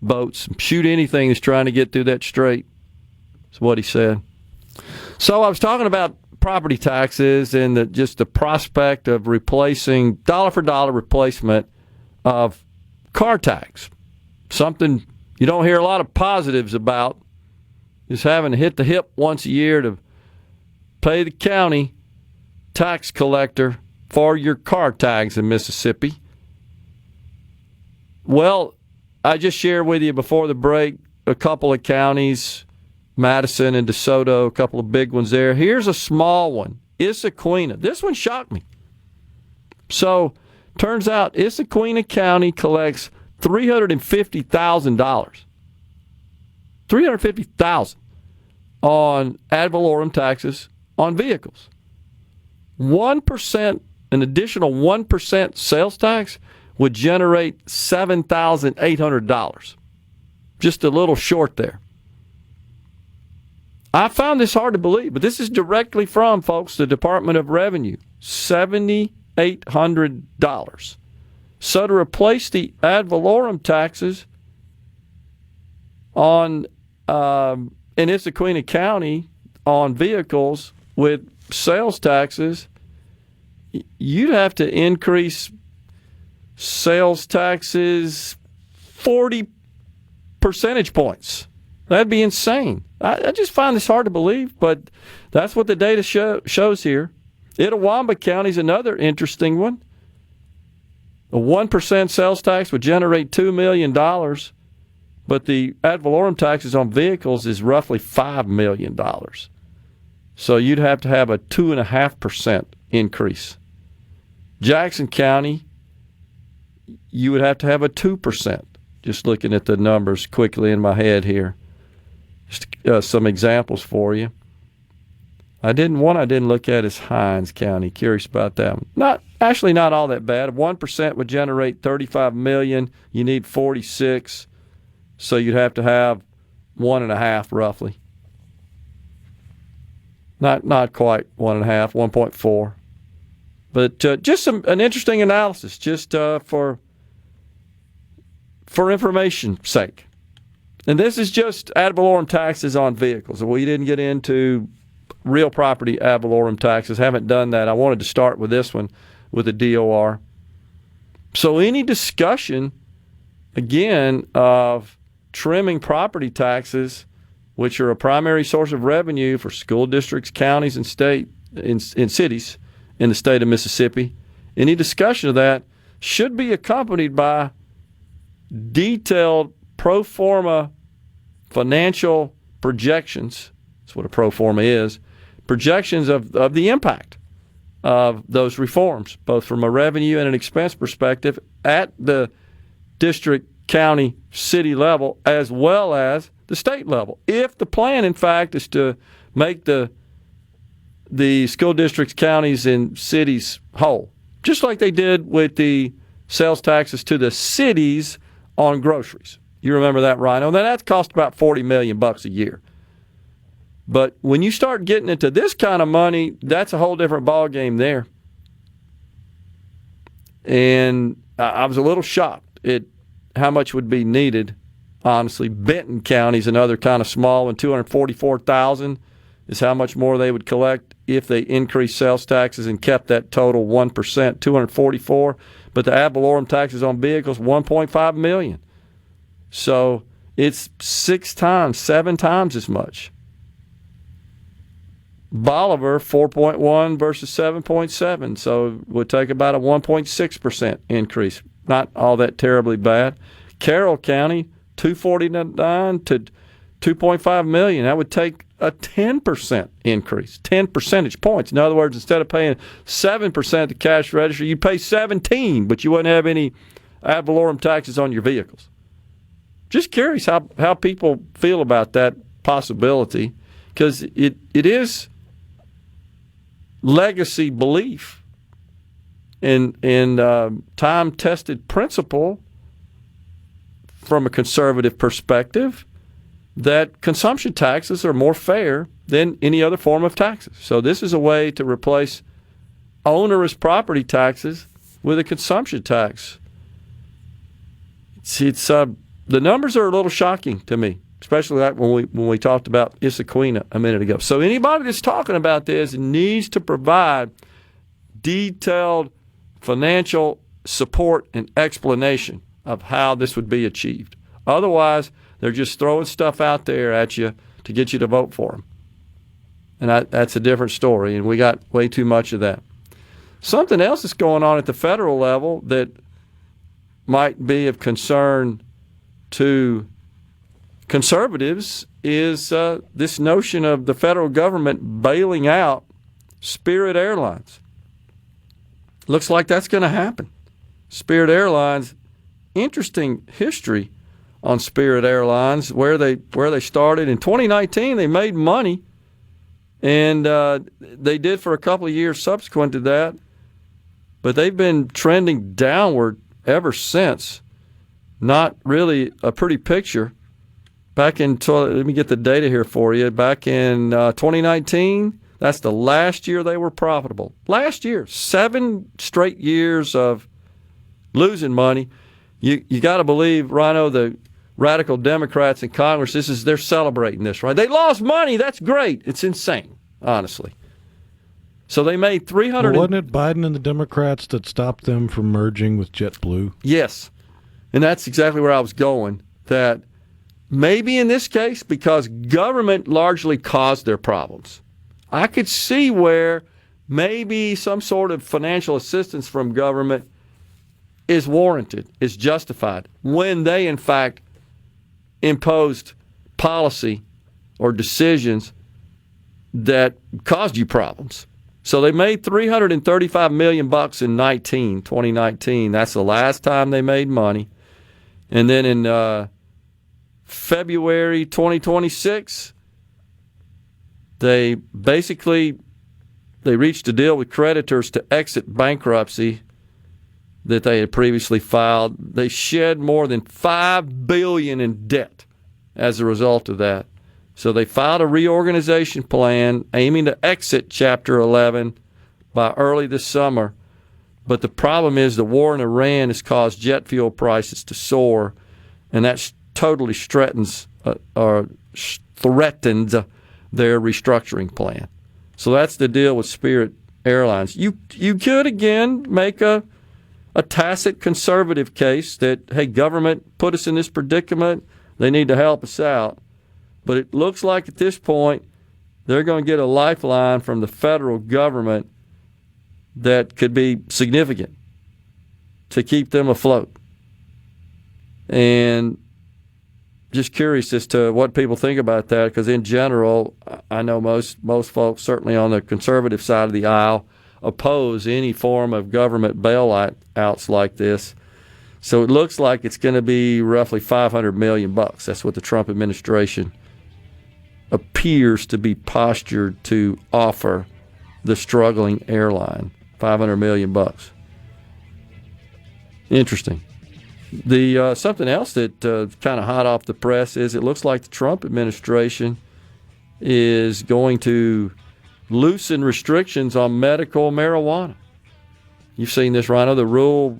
boats, shoot anything that's trying to get through that strait. That's what he said. So I was talking about property taxes and just the prospect of replacing, dollar for dollar replacement of car tax. Something you don't hear a lot of positives about is having to hit the hip once a year to pay the county tax collector for your car tags in Mississippi. Well, I just shared with you before the break a couple of counties, Madison and DeSoto, a couple of big ones there. Here's a small one, Issaquena. This one shocked me. So, turns out Issaquena County collects $350,000. $350,000 on ad valorem taxes on vehicles. 1%, an additional 1% sales tax would generate $7,800. Just a little short there. I found this hard to believe, but this is directly from, folks, the Department of Revenue. $7,800. So to replace the ad valorem taxes on in Issaquena County on vehicles with sales taxes, you'd have to increase sales taxes 40 percentage points. That'd be insane. I just find this hard to believe, but that's what the data shows here. Itawamba County is another interesting one. A 1% sales tax would generate $2 million, but the ad valorem taxes on vehicles is roughly $5 million. So you'd have to have a 2.5% increase. Jackson County, you would have to have a 2%. Just looking at the numbers quickly in my head here. Just some examples for you. I didn't look at is Hinds County. Curious about that one. Not all that bad. 1% would generate $35 million. You need 46, so you'd have to have 1.5 roughly. Not quite 1.5, 1.4. But just an interesting analysis, just for information's sake. And this is just ad valorem taxes on vehicles. We didn't get into real property ad valorem taxes. Haven't done that. I wanted to start with this one, with the DOR. So any discussion, again, of trimming property taxes, which are a primary source of revenue for school districts, counties, and in cities in the state of Mississippi, any discussion of that should be accompanied by detailed pro forma financial projections. That's what a pro forma is. Projections of the impact of those reforms, both from a revenue and an expense perspective at the district, county, city level, as well as the state level. If the plan, in fact, is to make the school districts, counties, and cities whole, just like they did with the sales taxes to the cities on groceries. You remember that, Rhino? Now, that cost about $40 million a year. But when you start getting into this kind of money, that's a whole different ballgame there. And I was a little shocked at how much would be needed, honestly. Benton County is another kind of small one. $244,000 is how much more they would collect if they increased sales taxes and kept that total 1%, $244,000. But the ad valorem taxes on vehicles, $1.5 million. So it's 7 times as much. Bolivar, 4.1 versus 7.7, so it would take about a 1.6% increase. Not all that terribly bad. Carroll County, $249 to $2.5 million. That would take a 10% increase, 10 percentage points. In other words, instead of paying 7% at the cash register, you pay 17%, but you wouldn't have any ad valorem taxes on your vehicles. Just curious how people feel about that possibility, because it is legacy belief and time-tested principle from a conservative perspective that consumption taxes are more fair than any other form of taxes. So this is a way to replace onerous property taxes with a consumption tax. It's the numbers are a little shocking to me, especially like when we talked about Issaquena a minute ago. So anybody that's talking about this needs to provide detailed financial support and explanation of how this would be achieved. Otherwise, they're just throwing stuff out there at you to get you to vote for them. And that's a different story, and we got way too much of that. Something else that's going on at the federal level that might be of concern to conservatives is this notion of the federal government bailing out Spirit Airlines. Looks like that's going to happen. Spirit Airlines, interesting history on Spirit Airlines, where they started. In 2019, they made money, and they did for a couple of years subsequent to that, but they've been trending downward ever since. Not really a pretty picture. Let me get the data here for you. Back in 2019, that's the last year they were profitable. Last year, 7 straight years of losing money. You got to believe, Rhino, the radical Democrats in Congress, they're celebrating this, right? They lost money. That's great. It's insane, honestly. So they made $300. Wasn't it Biden and the Democrats that stopped them from merging with JetBlue? Yes, and that's exactly where I was going. That maybe in this case, because government largely caused their problems, I could see where maybe some sort of financial assistance from government is warranted, is justified, when they, in fact, imposed policy or decisions that caused you problems. So they made $335 million in 2019. That's the last time they made money. And then in February 2026, they reached a deal with creditors to exit bankruptcy that they had previously filed. They shed more than $5 billion in debt as a result of that. So they filed a reorganization plan aiming to exit Chapter 11 by early this summer. But the problem is the war in Iran has caused jet fuel prices to soar, and that totally threatens their restructuring plan. So that's the deal with Spirit Airlines. You could, again, make a tacit conservative case that, hey, government put us in this predicament. They need to help us out. But it looks like at this point they're going to get a lifeline from the federal government that could be significant to keep them afloat. And just curious as to what people think about that, because in general, I know most folks, certainly on the conservative side of the aisle, oppose any form of government bailouts like this. So it looks like it's going to be roughly $500 million. That's what the Trump administration appears to be postured to offer the struggling airline. $500 million. Interesting. The something else that kind of hot off the press is it looks like the Trump administration is going to loosen restrictions on medical marijuana. You've seen this, Rhino. The rule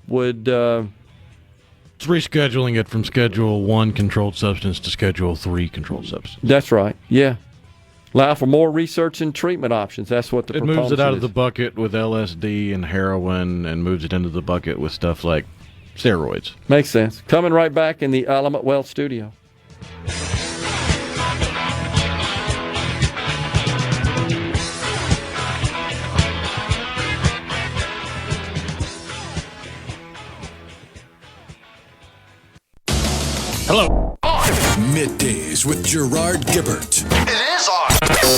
would... It's rescheduling it from Schedule 1 controlled substance to Schedule 3 controlled substance. That's right, yeah. Allow for more research and treatment options. That's what the proposal is. It moves it out of the bucket with LSD and heroin and moves it into the bucket with stuff like steroids. Makes sense. Coming right back in the Element Wealth studio. Hello. Middays with Gerard Gibert. It is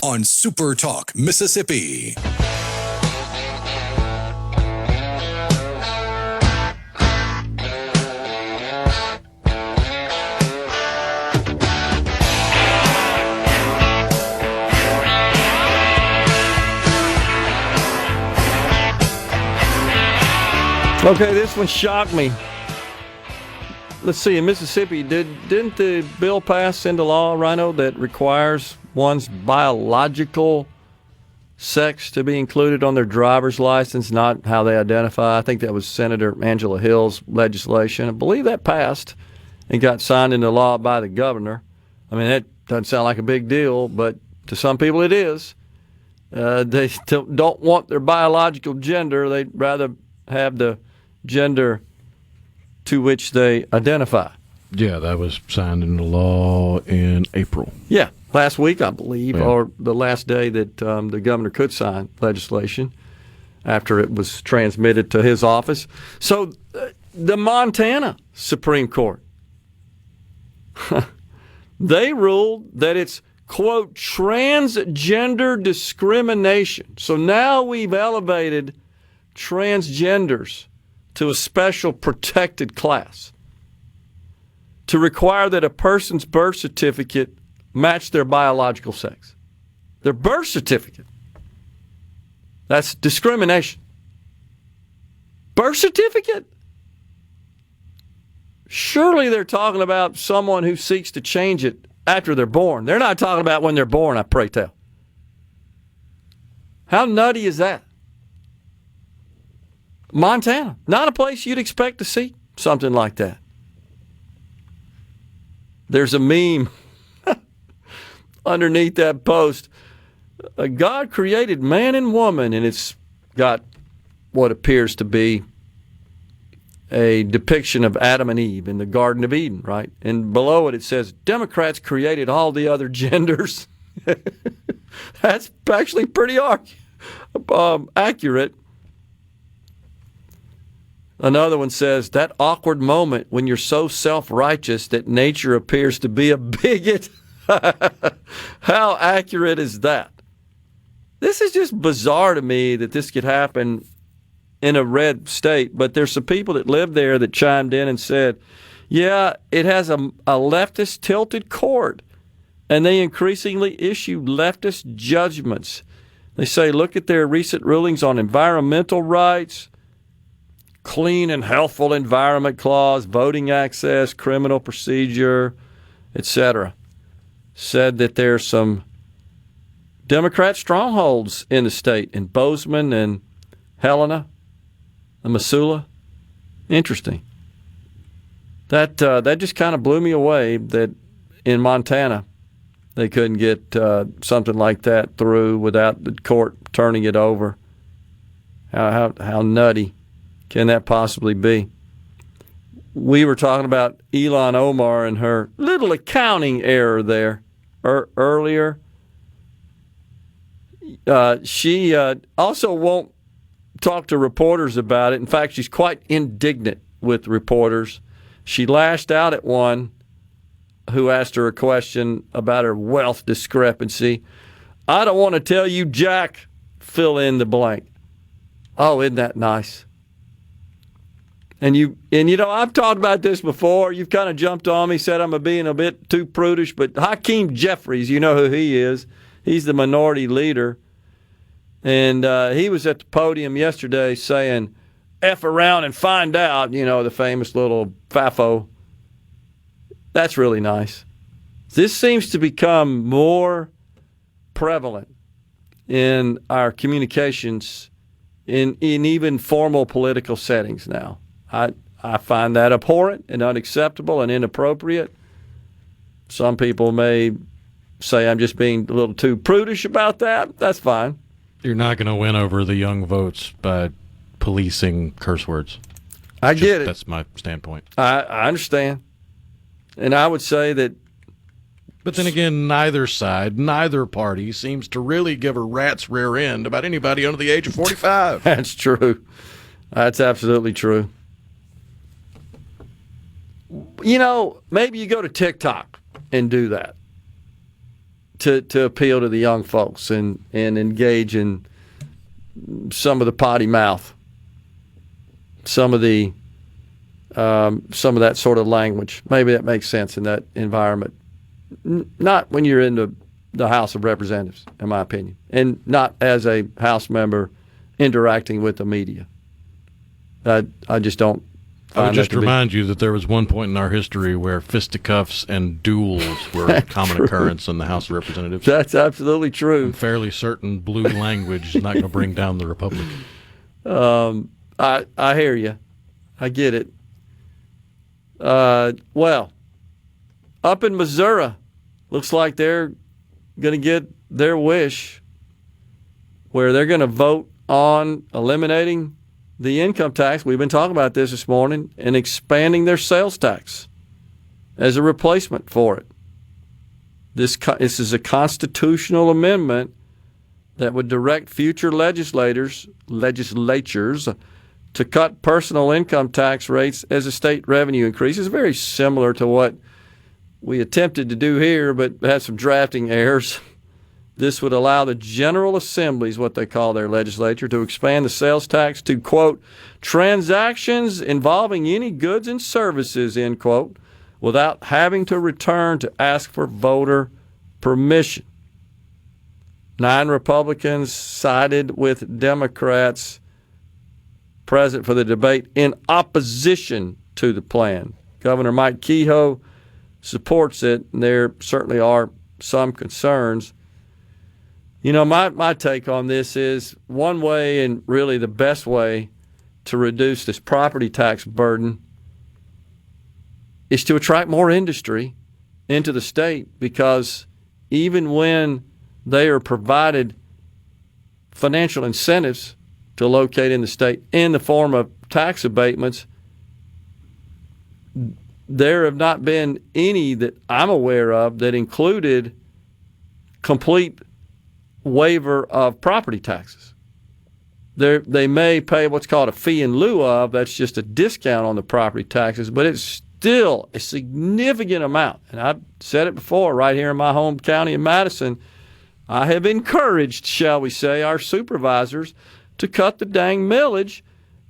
on SuperTalk, Mississippi. Okay, this one shocked me. Let's see, in Mississippi, didn't the bill pass into law, Rhino, that requires one's biological sex to be included on their driver's license, not how they identify? I think that was Senator Angela Hill's legislation. I believe that passed and got signed into law by the governor. I mean, that doesn't sound like a big deal, but to some people it is. They don't want their biological gender. They'd rather have the gender to which they identify. Yeah, that was signed into law in April. Yeah, last week, I believe, or the last day that the governor could sign legislation after it was transmitted to his office. So the Montana Supreme Court. They ruled that it's, quote, transgender discrimination. So now we've elevated transgenders to a special protected class to require that a person's birth certificate match their biological sex. Their birth certificate. That's discrimination. Birth certificate? Surely they're talking about someone who seeks to change it after they're born. They're not talking about when they're born, I pray tell. How nutty is that? Montana, not a place you'd expect to see something like that. There's a meme underneath that post. God created man and woman, and it's got what appears to be a depiction of Adam and Eve in the Garden of Eden, right? And below it, it says, Democrats created all the other genders. That's actually pretty accurate. Another one says, that awkward moment when you're so self-righteous that nature appears to be a bigot. How accurate is that? This is just bizarre to me that this could happen in a red state, but there's some people that live there that chimed in and said, yeah, it has a leftist tilted court, and they increasingly issue leftist judgments. They say, look at their recent rulings on environmental rights, clean and healthful environment clause, voting access, criminal procedure, etc. Said that there's some Democrat strongholds in the state, in Bozeman and Helena and Missoula. Interesting. That just kind of blew me away that in Montana they couldn't get something like that through without the court turning it over. How nutty can that possibly be? We were talking about Ilhan Omar and her little accounting error there earlier. She also won't talk to reporters about it. In fact, she's quite indignant with reporters. She lashed out at one who asked her a question about her wealth discrepancy. I don't want to tell you, Jack, fill in the blank. Oh, isn't that nice? And you know, I've talked about this before. You've kind of jumped on me, said I'm being a bit too prudish, but Hakeem Jeffries, you know who he is. He's the minority leader. And he was at the podium yesterday saying, F around and find out, you know, the famous little FAFO. That's really nice. This seems to become more prevalent in our communications in even formal political settings now. I find that abhorrent and unacceptable and inappropriate. Some people may say I'm just being a little too prudish about that. That's fine. You're not going to win over the young votes by policing curse words. I get it. That's my standpoint. I understand. And I would say that. But then again, neither side, neither party seems to really give a rat's rear end about anybody under the age of 45. That's true. That's absolutely true. You know, maybe you go to TikTok and do that to appeal to the young folks and engage in some of the potty mouth, some of that sort of language. Maybe that makes sense in that environment. Not when you're in the House of Representatives, in my opinion, and not as a House member interacting with the media. I just don't. I would just remind you that there was one point in our history where fisticuffs and duels were a common occurrence in the House of Representatives. That's absolutely true. I'm fairly certain blue language is not going to bring down the Republican. I hear you. I get it. Well, up in Missouri, looks like they're going to get their wish where they're going to vote on eliminating the income tax. We've been talking about this morning, and expanding their sales tax as a replacement for it. This is a constitutional amendment that would direct future legislatures to cut personal income tax rates as the state revenue increases. Very similar to what we attempted to do here, but had some drafting errors. This would allow the General Assembly, is what they call their legislature, to expand the sales tax to, quote, transactions involving any goods and services, end quote, without having to return to ask for voter permission. 9 Republicans sided with Democrats present for the debate in opposition to the plan. Governor Mike Kehoe supports it, and there certainly are some concerns. You know, my take on this is one way, and really the best way, to reduce this property tax burden is to attract more industry into the state, because even when they are provided financial incentives to locate in the state in the form of tax abatements, there have not been any that I'm aware of that included complete waiver of property taxes. They may pay what's called a fee in lieu of, that's just a discount on the property taxes, but it's still a significant amount. And I've said it before right here in my home county of Madison, I have encouraged, shall we say, our supervisors to cut the dang millage,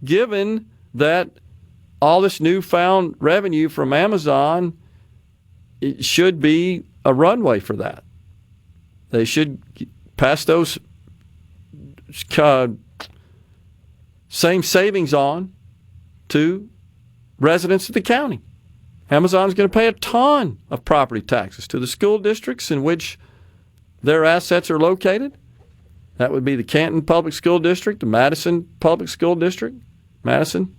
given that all this newfound revenue from Amazon, it should be a runway for that. They should pass those same savings on to residents of the county. Amazon's going to pay a ton of property taxes to the school districts in which their assets are located. That would be the Canton Public School District, the Madison Public School District, Madison,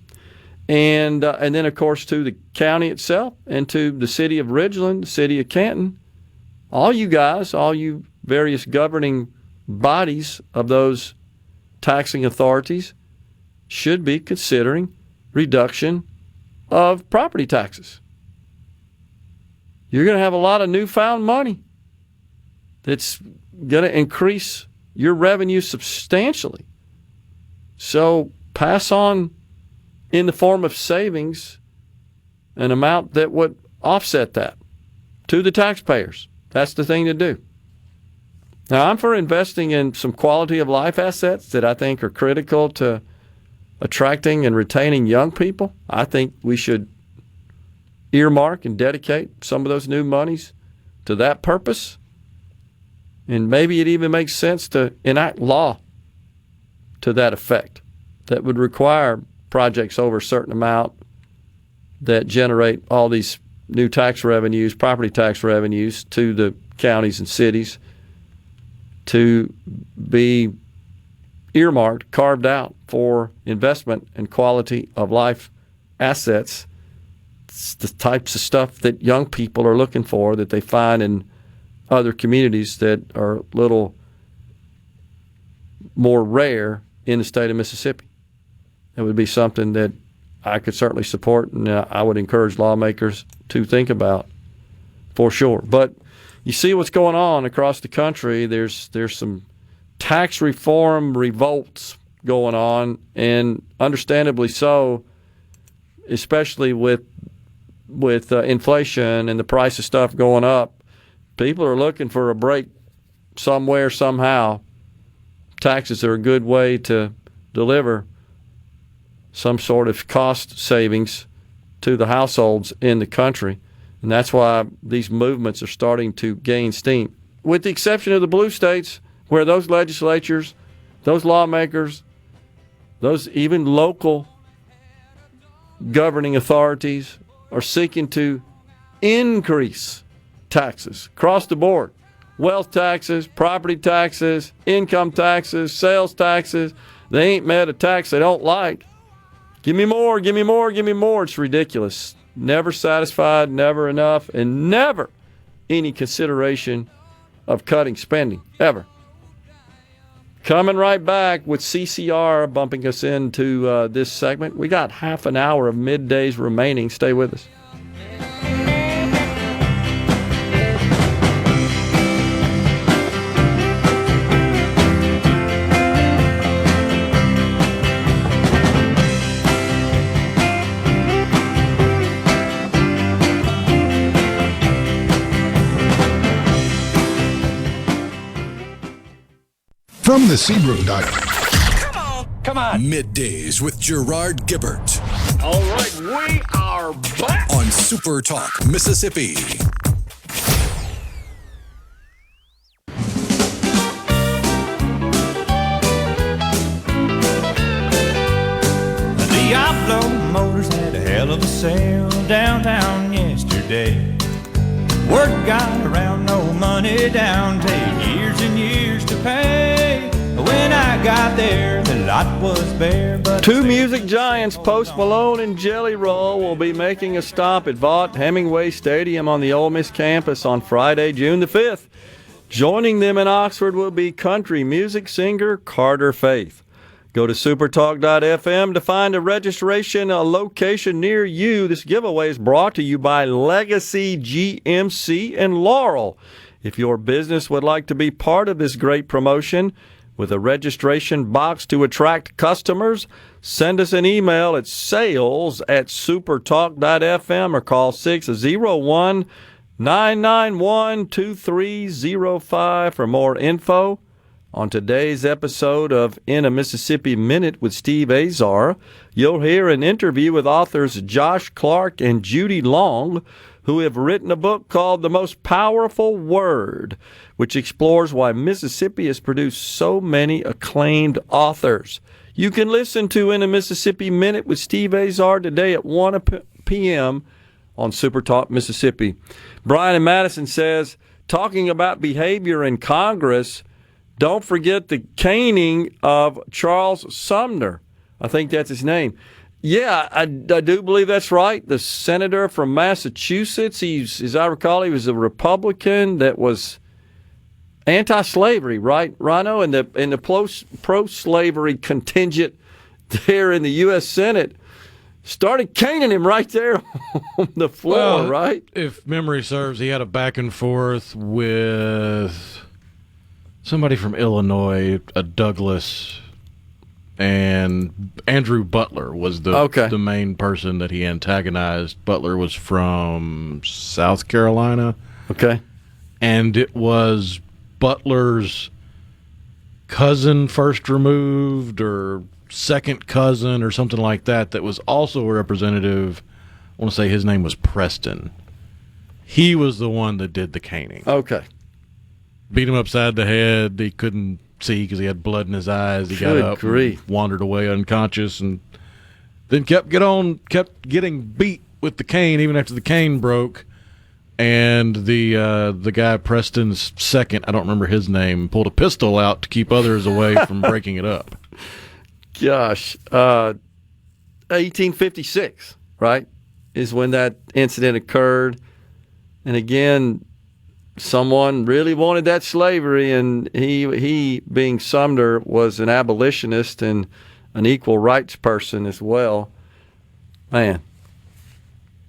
and then, of course, to the county itself and to the city of Ridgeland, the city of Canton. All you guys, all you various governing bodies of those taxing authorities should be considering reduction of property taxes. You're going to have a lot of newfound money that's going to increase your revenue substantially. So pass on in the form of savings an amount that would offset that to the taxpayers. That's the thing to do. Now, I'm for investing in some quality of life assets that I think are critical to attracting and retaining young people. I think we should earmark and dedicate some of those new monies to that purpose. And maybe it even makes sense to enact law to that effect that would require projects over a certain amount that generate all these new tax revenues, property tax revenues to the counties and cities to be earmarked, carved out for investment and quality of life assets. It's the types of stuff that young people are looking for that they find in other communities that are a little more rare in the state of Mississippi. It would be something that I could certainly support, and I would encourage lawmakers to think about for sure. But you see what's going on across the country. There's some tax reform revolts going on, and understandably so, especially with inflation and the price of stuff going up. People are looking for a break somewhere, somehow. Taxes are a good way to deliver some sort of cost savings to the households in the country. And that's why these movements are starting to gain steam. With the exception of the blue states, where those legislatures, those lawmakers, those even local governing authorities are seeking to increase taxes across the board. Wealth taxes, property taxes, income taxes, sales taxes. They ain't met a tax they don't like. Give me more, give me more, give me more. It's ridiculous. Never satisfied, never enough, and never any consideration of cutting spending, ever. Coming right back with CCR bumping us into this segment. We got half an hour of middays remaining. Stay with us. From the Seabrook. Come on. Middays with Gerard Gibert All right, we are back. on SuperTalk, Mississippi. Diablo Motors had a hell of a sale downtown yesterday. Word got around, no money down, take years and years to pay. When I got there, the lot was bare. But Two music giants, Post Malone and Jelly Roll, will be making a stop at Vaught Hemingway Stadium on the Ole Miss campus on Friday, June the 5th. Joining them in Oxford will be country music singer Carter Faith. Go to supertalk.fm to find a registration location near you. This giveaway is brought to you by Legacy GMC and Laurel. If your business would like to be part of this great promotion with a registration box to attract customers, send us an email at sales@supertalk.fm or call 601-991-2305 for more info. On today's episode of In a Mississippi Minute with Steve Azar, you'll hear an interview with authors Josh Clark and Judy Long, who have written a book called The Most Powerful Word, which explores why Mississippi has produced so many acclaimed authors. You can listen to In a Mississippi Minute with Steve Azar today at 1 p.m. on SuperTalk Mississippi. Brian in Madison says, talking about behavior in Congress, don't forget the caning of Charles Sumner. I think that's his name. Yeah, I do believe that's right. The senator from Massachusetts, as I recall, he was a Republican that was anti-slavery, right, Rhino? And the pro-slavery contingent there in the U.S. Senate started caning him right there on the floor, right? If memory serves, he had a back and forth with somebody from Illinois, a Douglas, and Andrew Butler was the main person that he antagonized. Butler was from South Carolina. Okay. And it was Butler's cousin first removed or second cousin or something like that was also a representative. I want to say his name was Preston. He was the one that did the caning. Okay. Beat him upside the head. He couldn't see because he had blood in his eyes. He got up and wandered away unconscious, and then kept getting beat with the cane even after the cane broke. And the guy Preston's second, I don't remember his name, pulled a pistol out to keep others away from breaking it up. Gosh, 1856, right, is when that incident occurred. And again, someone really wanted that slavery, and he being Sumner, was an abolitionist and an equal rights person as well. Man.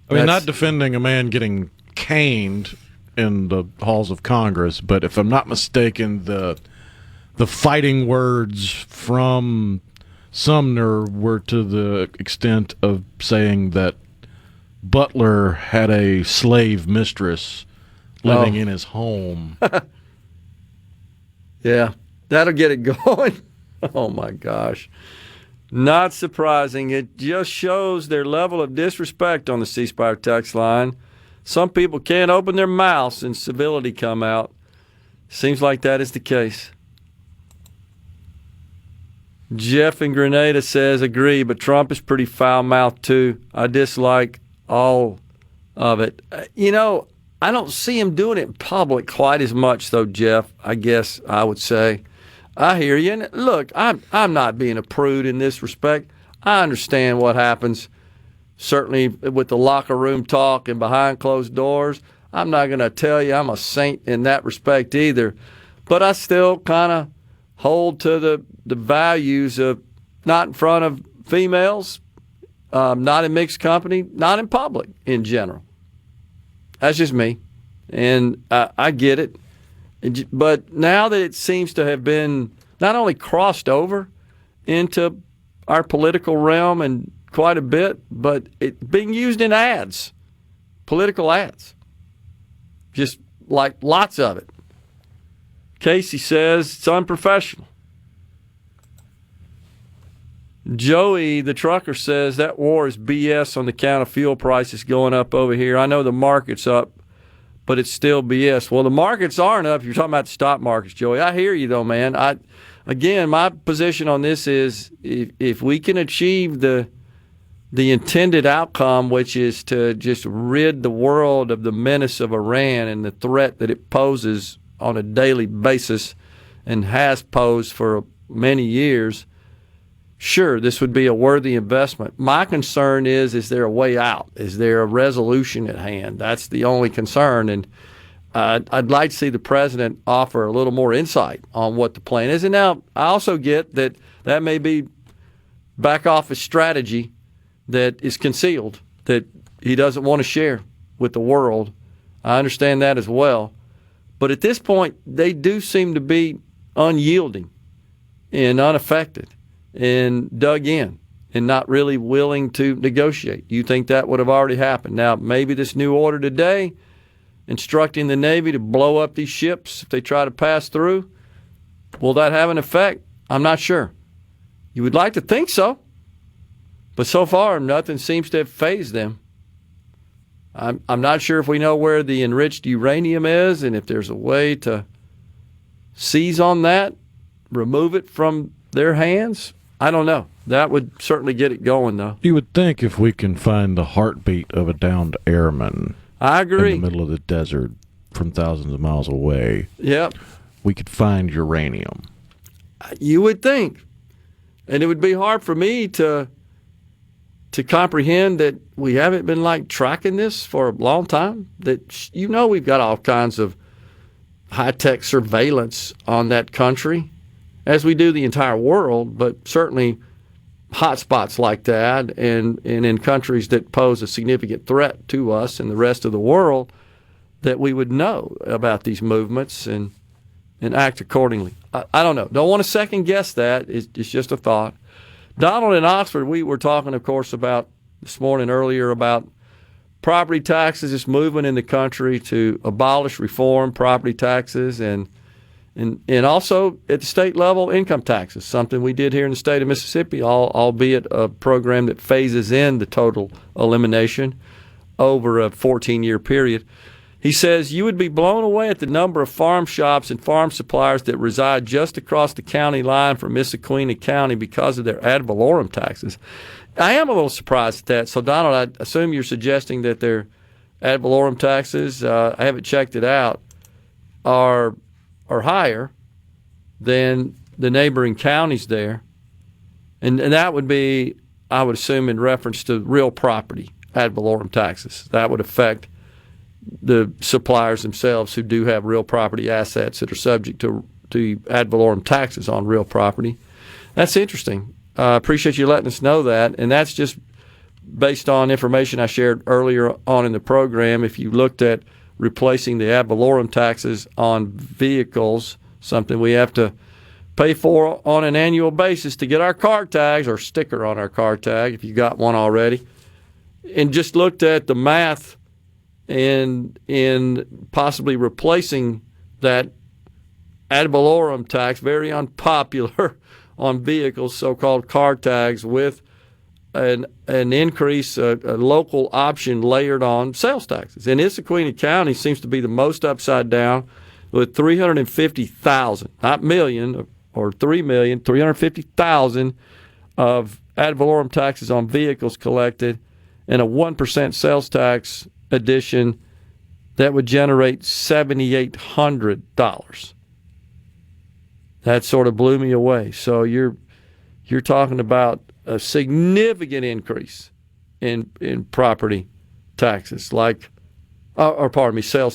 I mean, not defending a man getting caned in the halls of Congress, but if I'm not mistaken, the fighting words from Sumner were to the extent of saying that Butler had a slave mistress living in his home. Yeah, that'll get it going. Oh, my gosh. Not surprising. It just shows their level of disrespect on the C Spire text line. Some people can't open their mouths and civility come out. Seems like that is the case. Jeff in Grenada says, agree, but Trump is pretty foul-mouthed too. I dislike all of it. I don't see him doing it in public quite as much, though, Jeff, I guess I would say. I hear you. And look, I'm not being a prude in this respect. I understand what happens, certainly with the locker room talk and behind closed doors. I'm not going to tell you I'm a saint in that respect either. But I still kind of hold to the values of not in front of females, not in mixed company, not in public in general. That's just me, and I get it. But now that it seems to have been not only crossed over into our political realm and quite a bit, but it being used in ads, political ads, just like lots of it. Casey says it's unprofessional. Joey, the trucker, says that war is BS on the count of fuel prices going up over here. I know the market's up, but it's still BS. Well, the markets aren't up. You're talking about the stock markets, Joey. I hear you, though, man. Again, my position on this is if we can achieve the intended outcome, which is to just rid the world of the menace of Iran and the threat that it poses on a daily basis and has posed for many years, sure, this would be a worthy investment. My concern is there a way out? Is there a resolution at hand? That's the only concern. And I'd like to see the president offer a little more insight on what the plan is. And now I also get that may be back office strategy that is concealed, that he doesn't want to share with the world. I understand that as well. But at this point, they do seem to be unyielding and unaffected and dug in and not really willing to negotiate. You think that would have already happened. Now, maybe this new order today, instructing the Navy to blow up these ships if they try to pass through, will that have an effect? I'm not sure. You would like to think so, but so far nothing seems to have fazed them. I'm not sure if we know where the enriched uranium is and if there's a way to seize on that, remove it from their hands. I don't know. That would certainly get it going, though. You would think if we can find the heartbeat of a downed airman I agree. in the middle of the desert from thousands of miles away, yep, we could find uranium. You would think. And it would be hard for me to comprehend that we haven't been tracking this for a long time. That we've got all kinds of high-tech surveillance on that country, as we do the entire world, but certainly hotspots like that and in countries that pose a significant threat to us and the rest of the world, that we would know about these movements and act accordingly. I don't know. Don't want to second-guess that. It's just a thought. Donald in Oxford, we were talking, of course, about this morning earlier about property taxes, this movement in the country to abolish, reform property taxes, and also at the state level, income taxes, something we did here in the state of Mississippi, albeit a program that phases in the total elimination over a 14-year period. He says, you would be blown away at the number of farm shops and farm suppliers that reside just across the county line from Missaquina County because of their ad valorem taxes. I am a little surprised at that. So, Donald, I assume you're suggesting that their ad valorem taxes, I haven't checked it out, are higher than the neighboring counties there. And that would be, I would assume, in reference to real property ad valorem taxes. That would affect the suppliers themselves who do have real property assets that are subject to ad valorem taxes on real property. That's interesting. I appreciate you letting us know that. And that's just based on information I shared earlier on in the program. If you looked at replacing the ad valorem taxes on vehicles, something we have to pay for on an annual basis to get our car tags or sticker on our car tag if you got one already, and just looked at the math and in possibly replacing that ad valorem tax, very unpopular on vehicles, so-called car tags, with an increase, a local option layered on sales taxes. And Issaquah County seems to be the most upside down, with 350,000, not million or 3 million, 350,000 of ad valorem taxes on vehicles collected, and a 1% sales tax addition that would generate $7,800. That sort of blew me away. So you're talking about a significant increase in property taxes, sales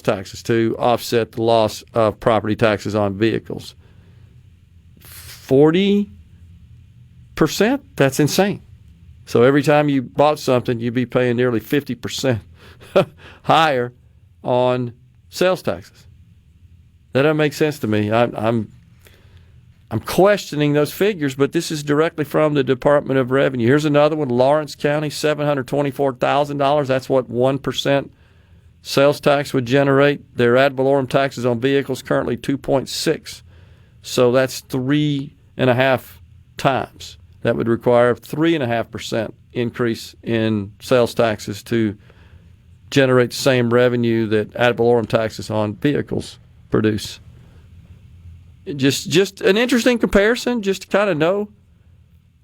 taxes, to offset the loss of property taxes on vehicles. 40%? That's insane. So every time you bought something, you'd be paying nearly 50% higher on sales taxes. That doesn't make sense to me. I'm questioning those figures, but this is directly from the Department of Revenue. Here's another one, Lawrence County, $724,000. That's what 1% sales tax would generate. Their ad valorem taxes on vehicles currently 2.6. So that's 3.5 times. That would require a 3.5% increase in sales taxes to generate the same revenue that ad valorem taxes on vehicles produce. Just an interesting comparison, just to kind of know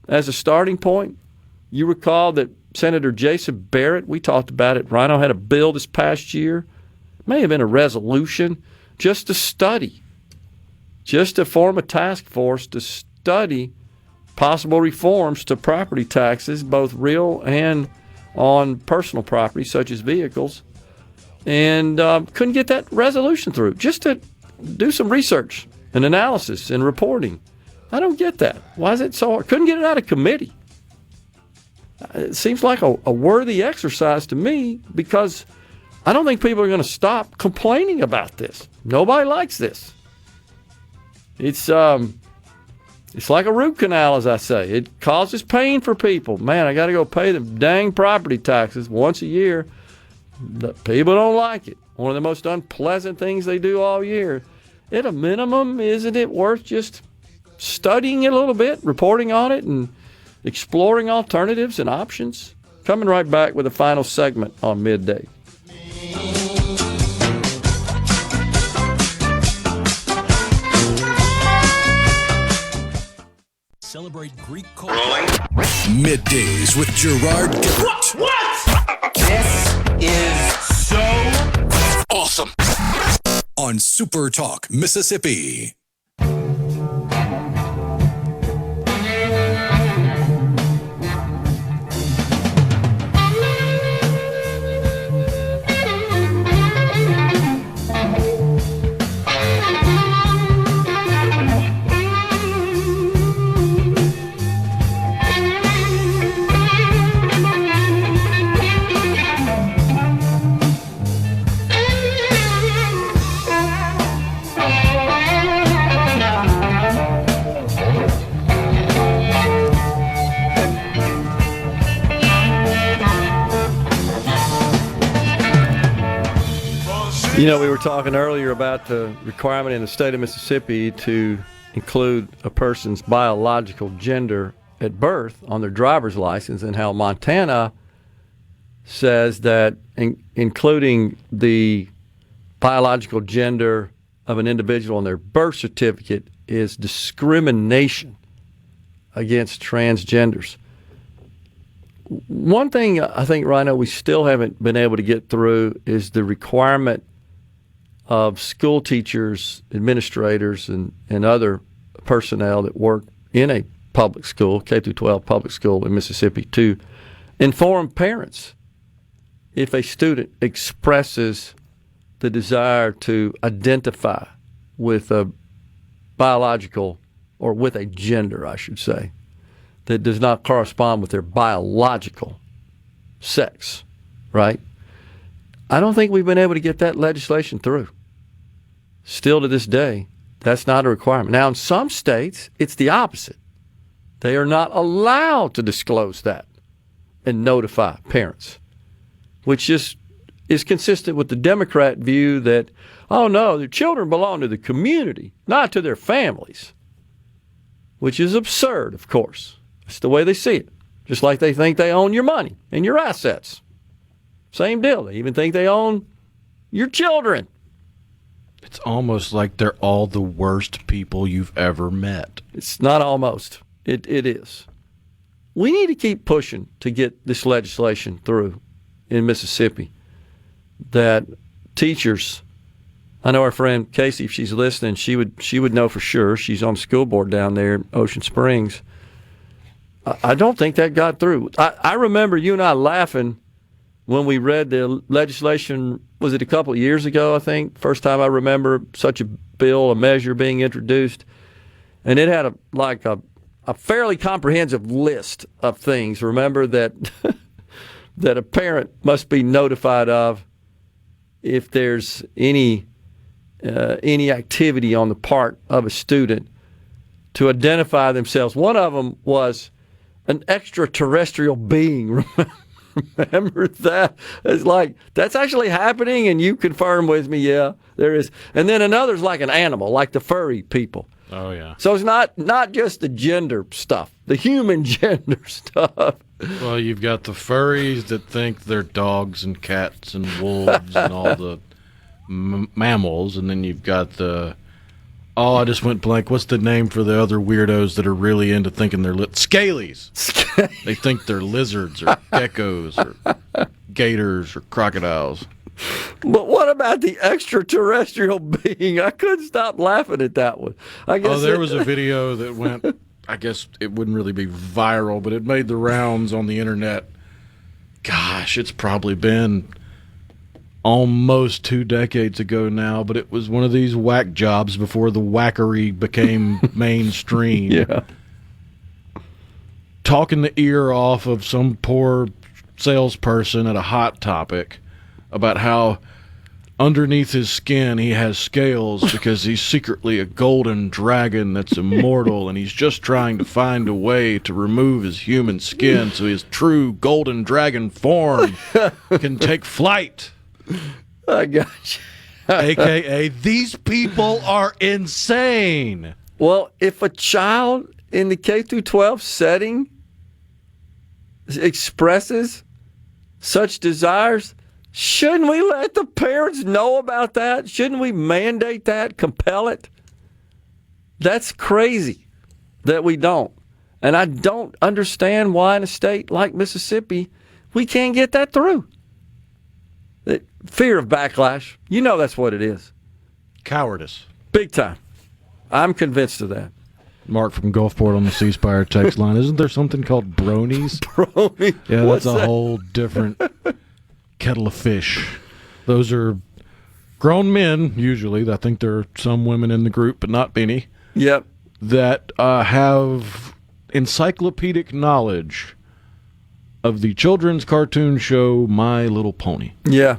as a starting point. You recall that Senator Jason Barrett, we talked about it, Rhino had a bill this past year, may have been a resolution, just to study, just to form a task force to study possible reforms to property taxes, both real and on personal property, such as vehicles, and couldn't get that resolution through, just to do some research and analysis and reporting. I don't get that. Why is it so hard? Couldn't get it out of committee. It seems like a worthy exercise to me, because I don't think people are going to stop complaining about this. Nobody likes this. It's like a root canal, as I say. It causes pain for people. Man, I got to go pay the dang property taxes once a year. The people don't like it. One of the most unpleasant things they do all year. At a minimum, isn't it worth just studying it a little bit, reporting on it, and exploring alternatives and options? Coming right back with a final segment on Midday. Celebrate Greek culture. Middays with Gerard Gibert. What? This is so awesome. On SuperTalk, Mississippi. You know, we were talking earlier about the requirement in the state of Mississippi to include a person's biological gender at birth on their driver's license, and how Montana says that including the biological gender of an individual on their birth certificate is discrimination against transgenders. One thing I think, Rhino, we still haven't been able to get through is the requirement of school teachers, administrators, and other personnel that work in a public school, K-12 public school in Mississippi, to inform parents if a student expresses the desire to identify with a biological, or with a gender, I should say, that does not correspond with their biological sex, right? I don't think we've been able to get that legislation through. Still to this day, that's not a requirement. Now, in some states, it's the opposite. They are not allowed to disclose that and notify parents, which is consistent with the Democrat view that, oh no, their children belong to the community, not to their families, which is absurd, of course. It's the way they see it. Just like they think they own your money and your assets. Same deal. They even think they own your children. It's almost like they're all the worst people you've ever met. It's not almost. It is. We need to keep pushing to get this legislation through in Mississippi, that teachers, I know our friend Casey, if she's listening, she would know for sure. She's on the school board down there in Ocean Springs. I don't think that got through. I remember you and I laughing when we read the legislation, was it a couple of years ago, I think? First time I remember such a bill, a measure being introduced. And it had a fairly comprehensive list of things. Remember that that a parent must be notified of if there's any activity on the part of a student to identify themselves. One of them was an extraterrestrial being. Remember that? It's like, that's actually happening, and you confirm with me, yeah, there is. And then another's like an animal, like the furry people. Oh, yeah. So it's not just the gender stuff, the human gender stuff. Well, you've got the furries that think they're dogs and cats and wolves and all the mammals, and then you've got I just went blank. What's the name for the other weirdos that are really into thinking they're scalies? They think they're lizards or geckos or gators or crocodiles. But what about the extraterrestrial being? I couldn't stop laughing at that one. There was a video that went, I guess it wouldn't really be viral, but it made the rounds on the internet. Gosh, it's probably been almost 2 decades ago now, but it was one of these whack jobs before the whackery became mainstream. Yeah. Talking the ear off of some poor salesperson at a Hot Topic about how underneath his skin he has scales because he's secretly a golden dragon that's immortal, and he's just trying to find a way to remove his human skin so his true golden dragon form can take flight. I got you. AKA, these people are insane. Well, if a child in the K through 12 setting expresses such desires, shouldn't we let the parents know about that? Shouldn't we mandate that, compel it? That's crazy that we don't. And I don't understand why in a state like Mississippi we can't get that through. Fear of backlash. You know that's what it is. Cowardice. Big time. I'm convinced of that. Mark from Gulfport on the C Spire text line. Isn't there something called bronies? Bronies? Yeah, What's that's a that? whole different kettle of fish. Those are grown men, usually. I think there are some women in the group, but not many. Yep. That have encyclopedic knowledge of the children's cartoon show My Little Pony. Yeah.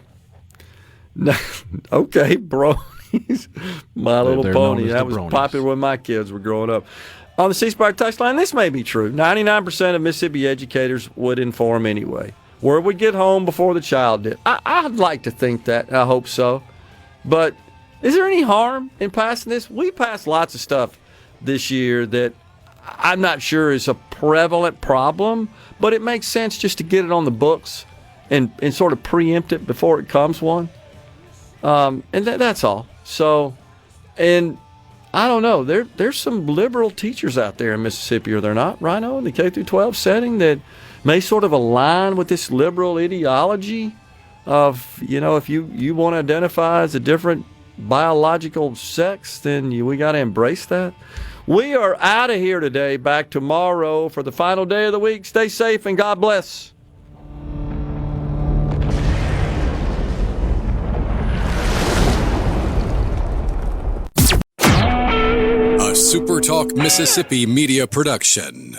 Okay, bronies. My Little Pony. That was bronies. Popular when my kids were growing up. On the C Spire text line, this may be true. 99% of Mississippi educators would inform anyway. Word would get home before the child did. I'd like to think that. I hope so. But is there any harm in passing this? We passed lots of stuff this year that I'm not sure is a prevalent problem, but it makes sense just to get it on the books and sort of preempt it before it comes one. And that's all. So, and I don't know. There's some liberal teachers out there in Mississippi, are there not, Rhino, in the K through 12 setting that may sort of align with this liberal ideology of, if you want to identify as a different biological sex, then we got to embrace that. We are out of here today. Back tomorrow for the final day of the week. Stay safe and God bless. A SuperTalk Mississippi media production.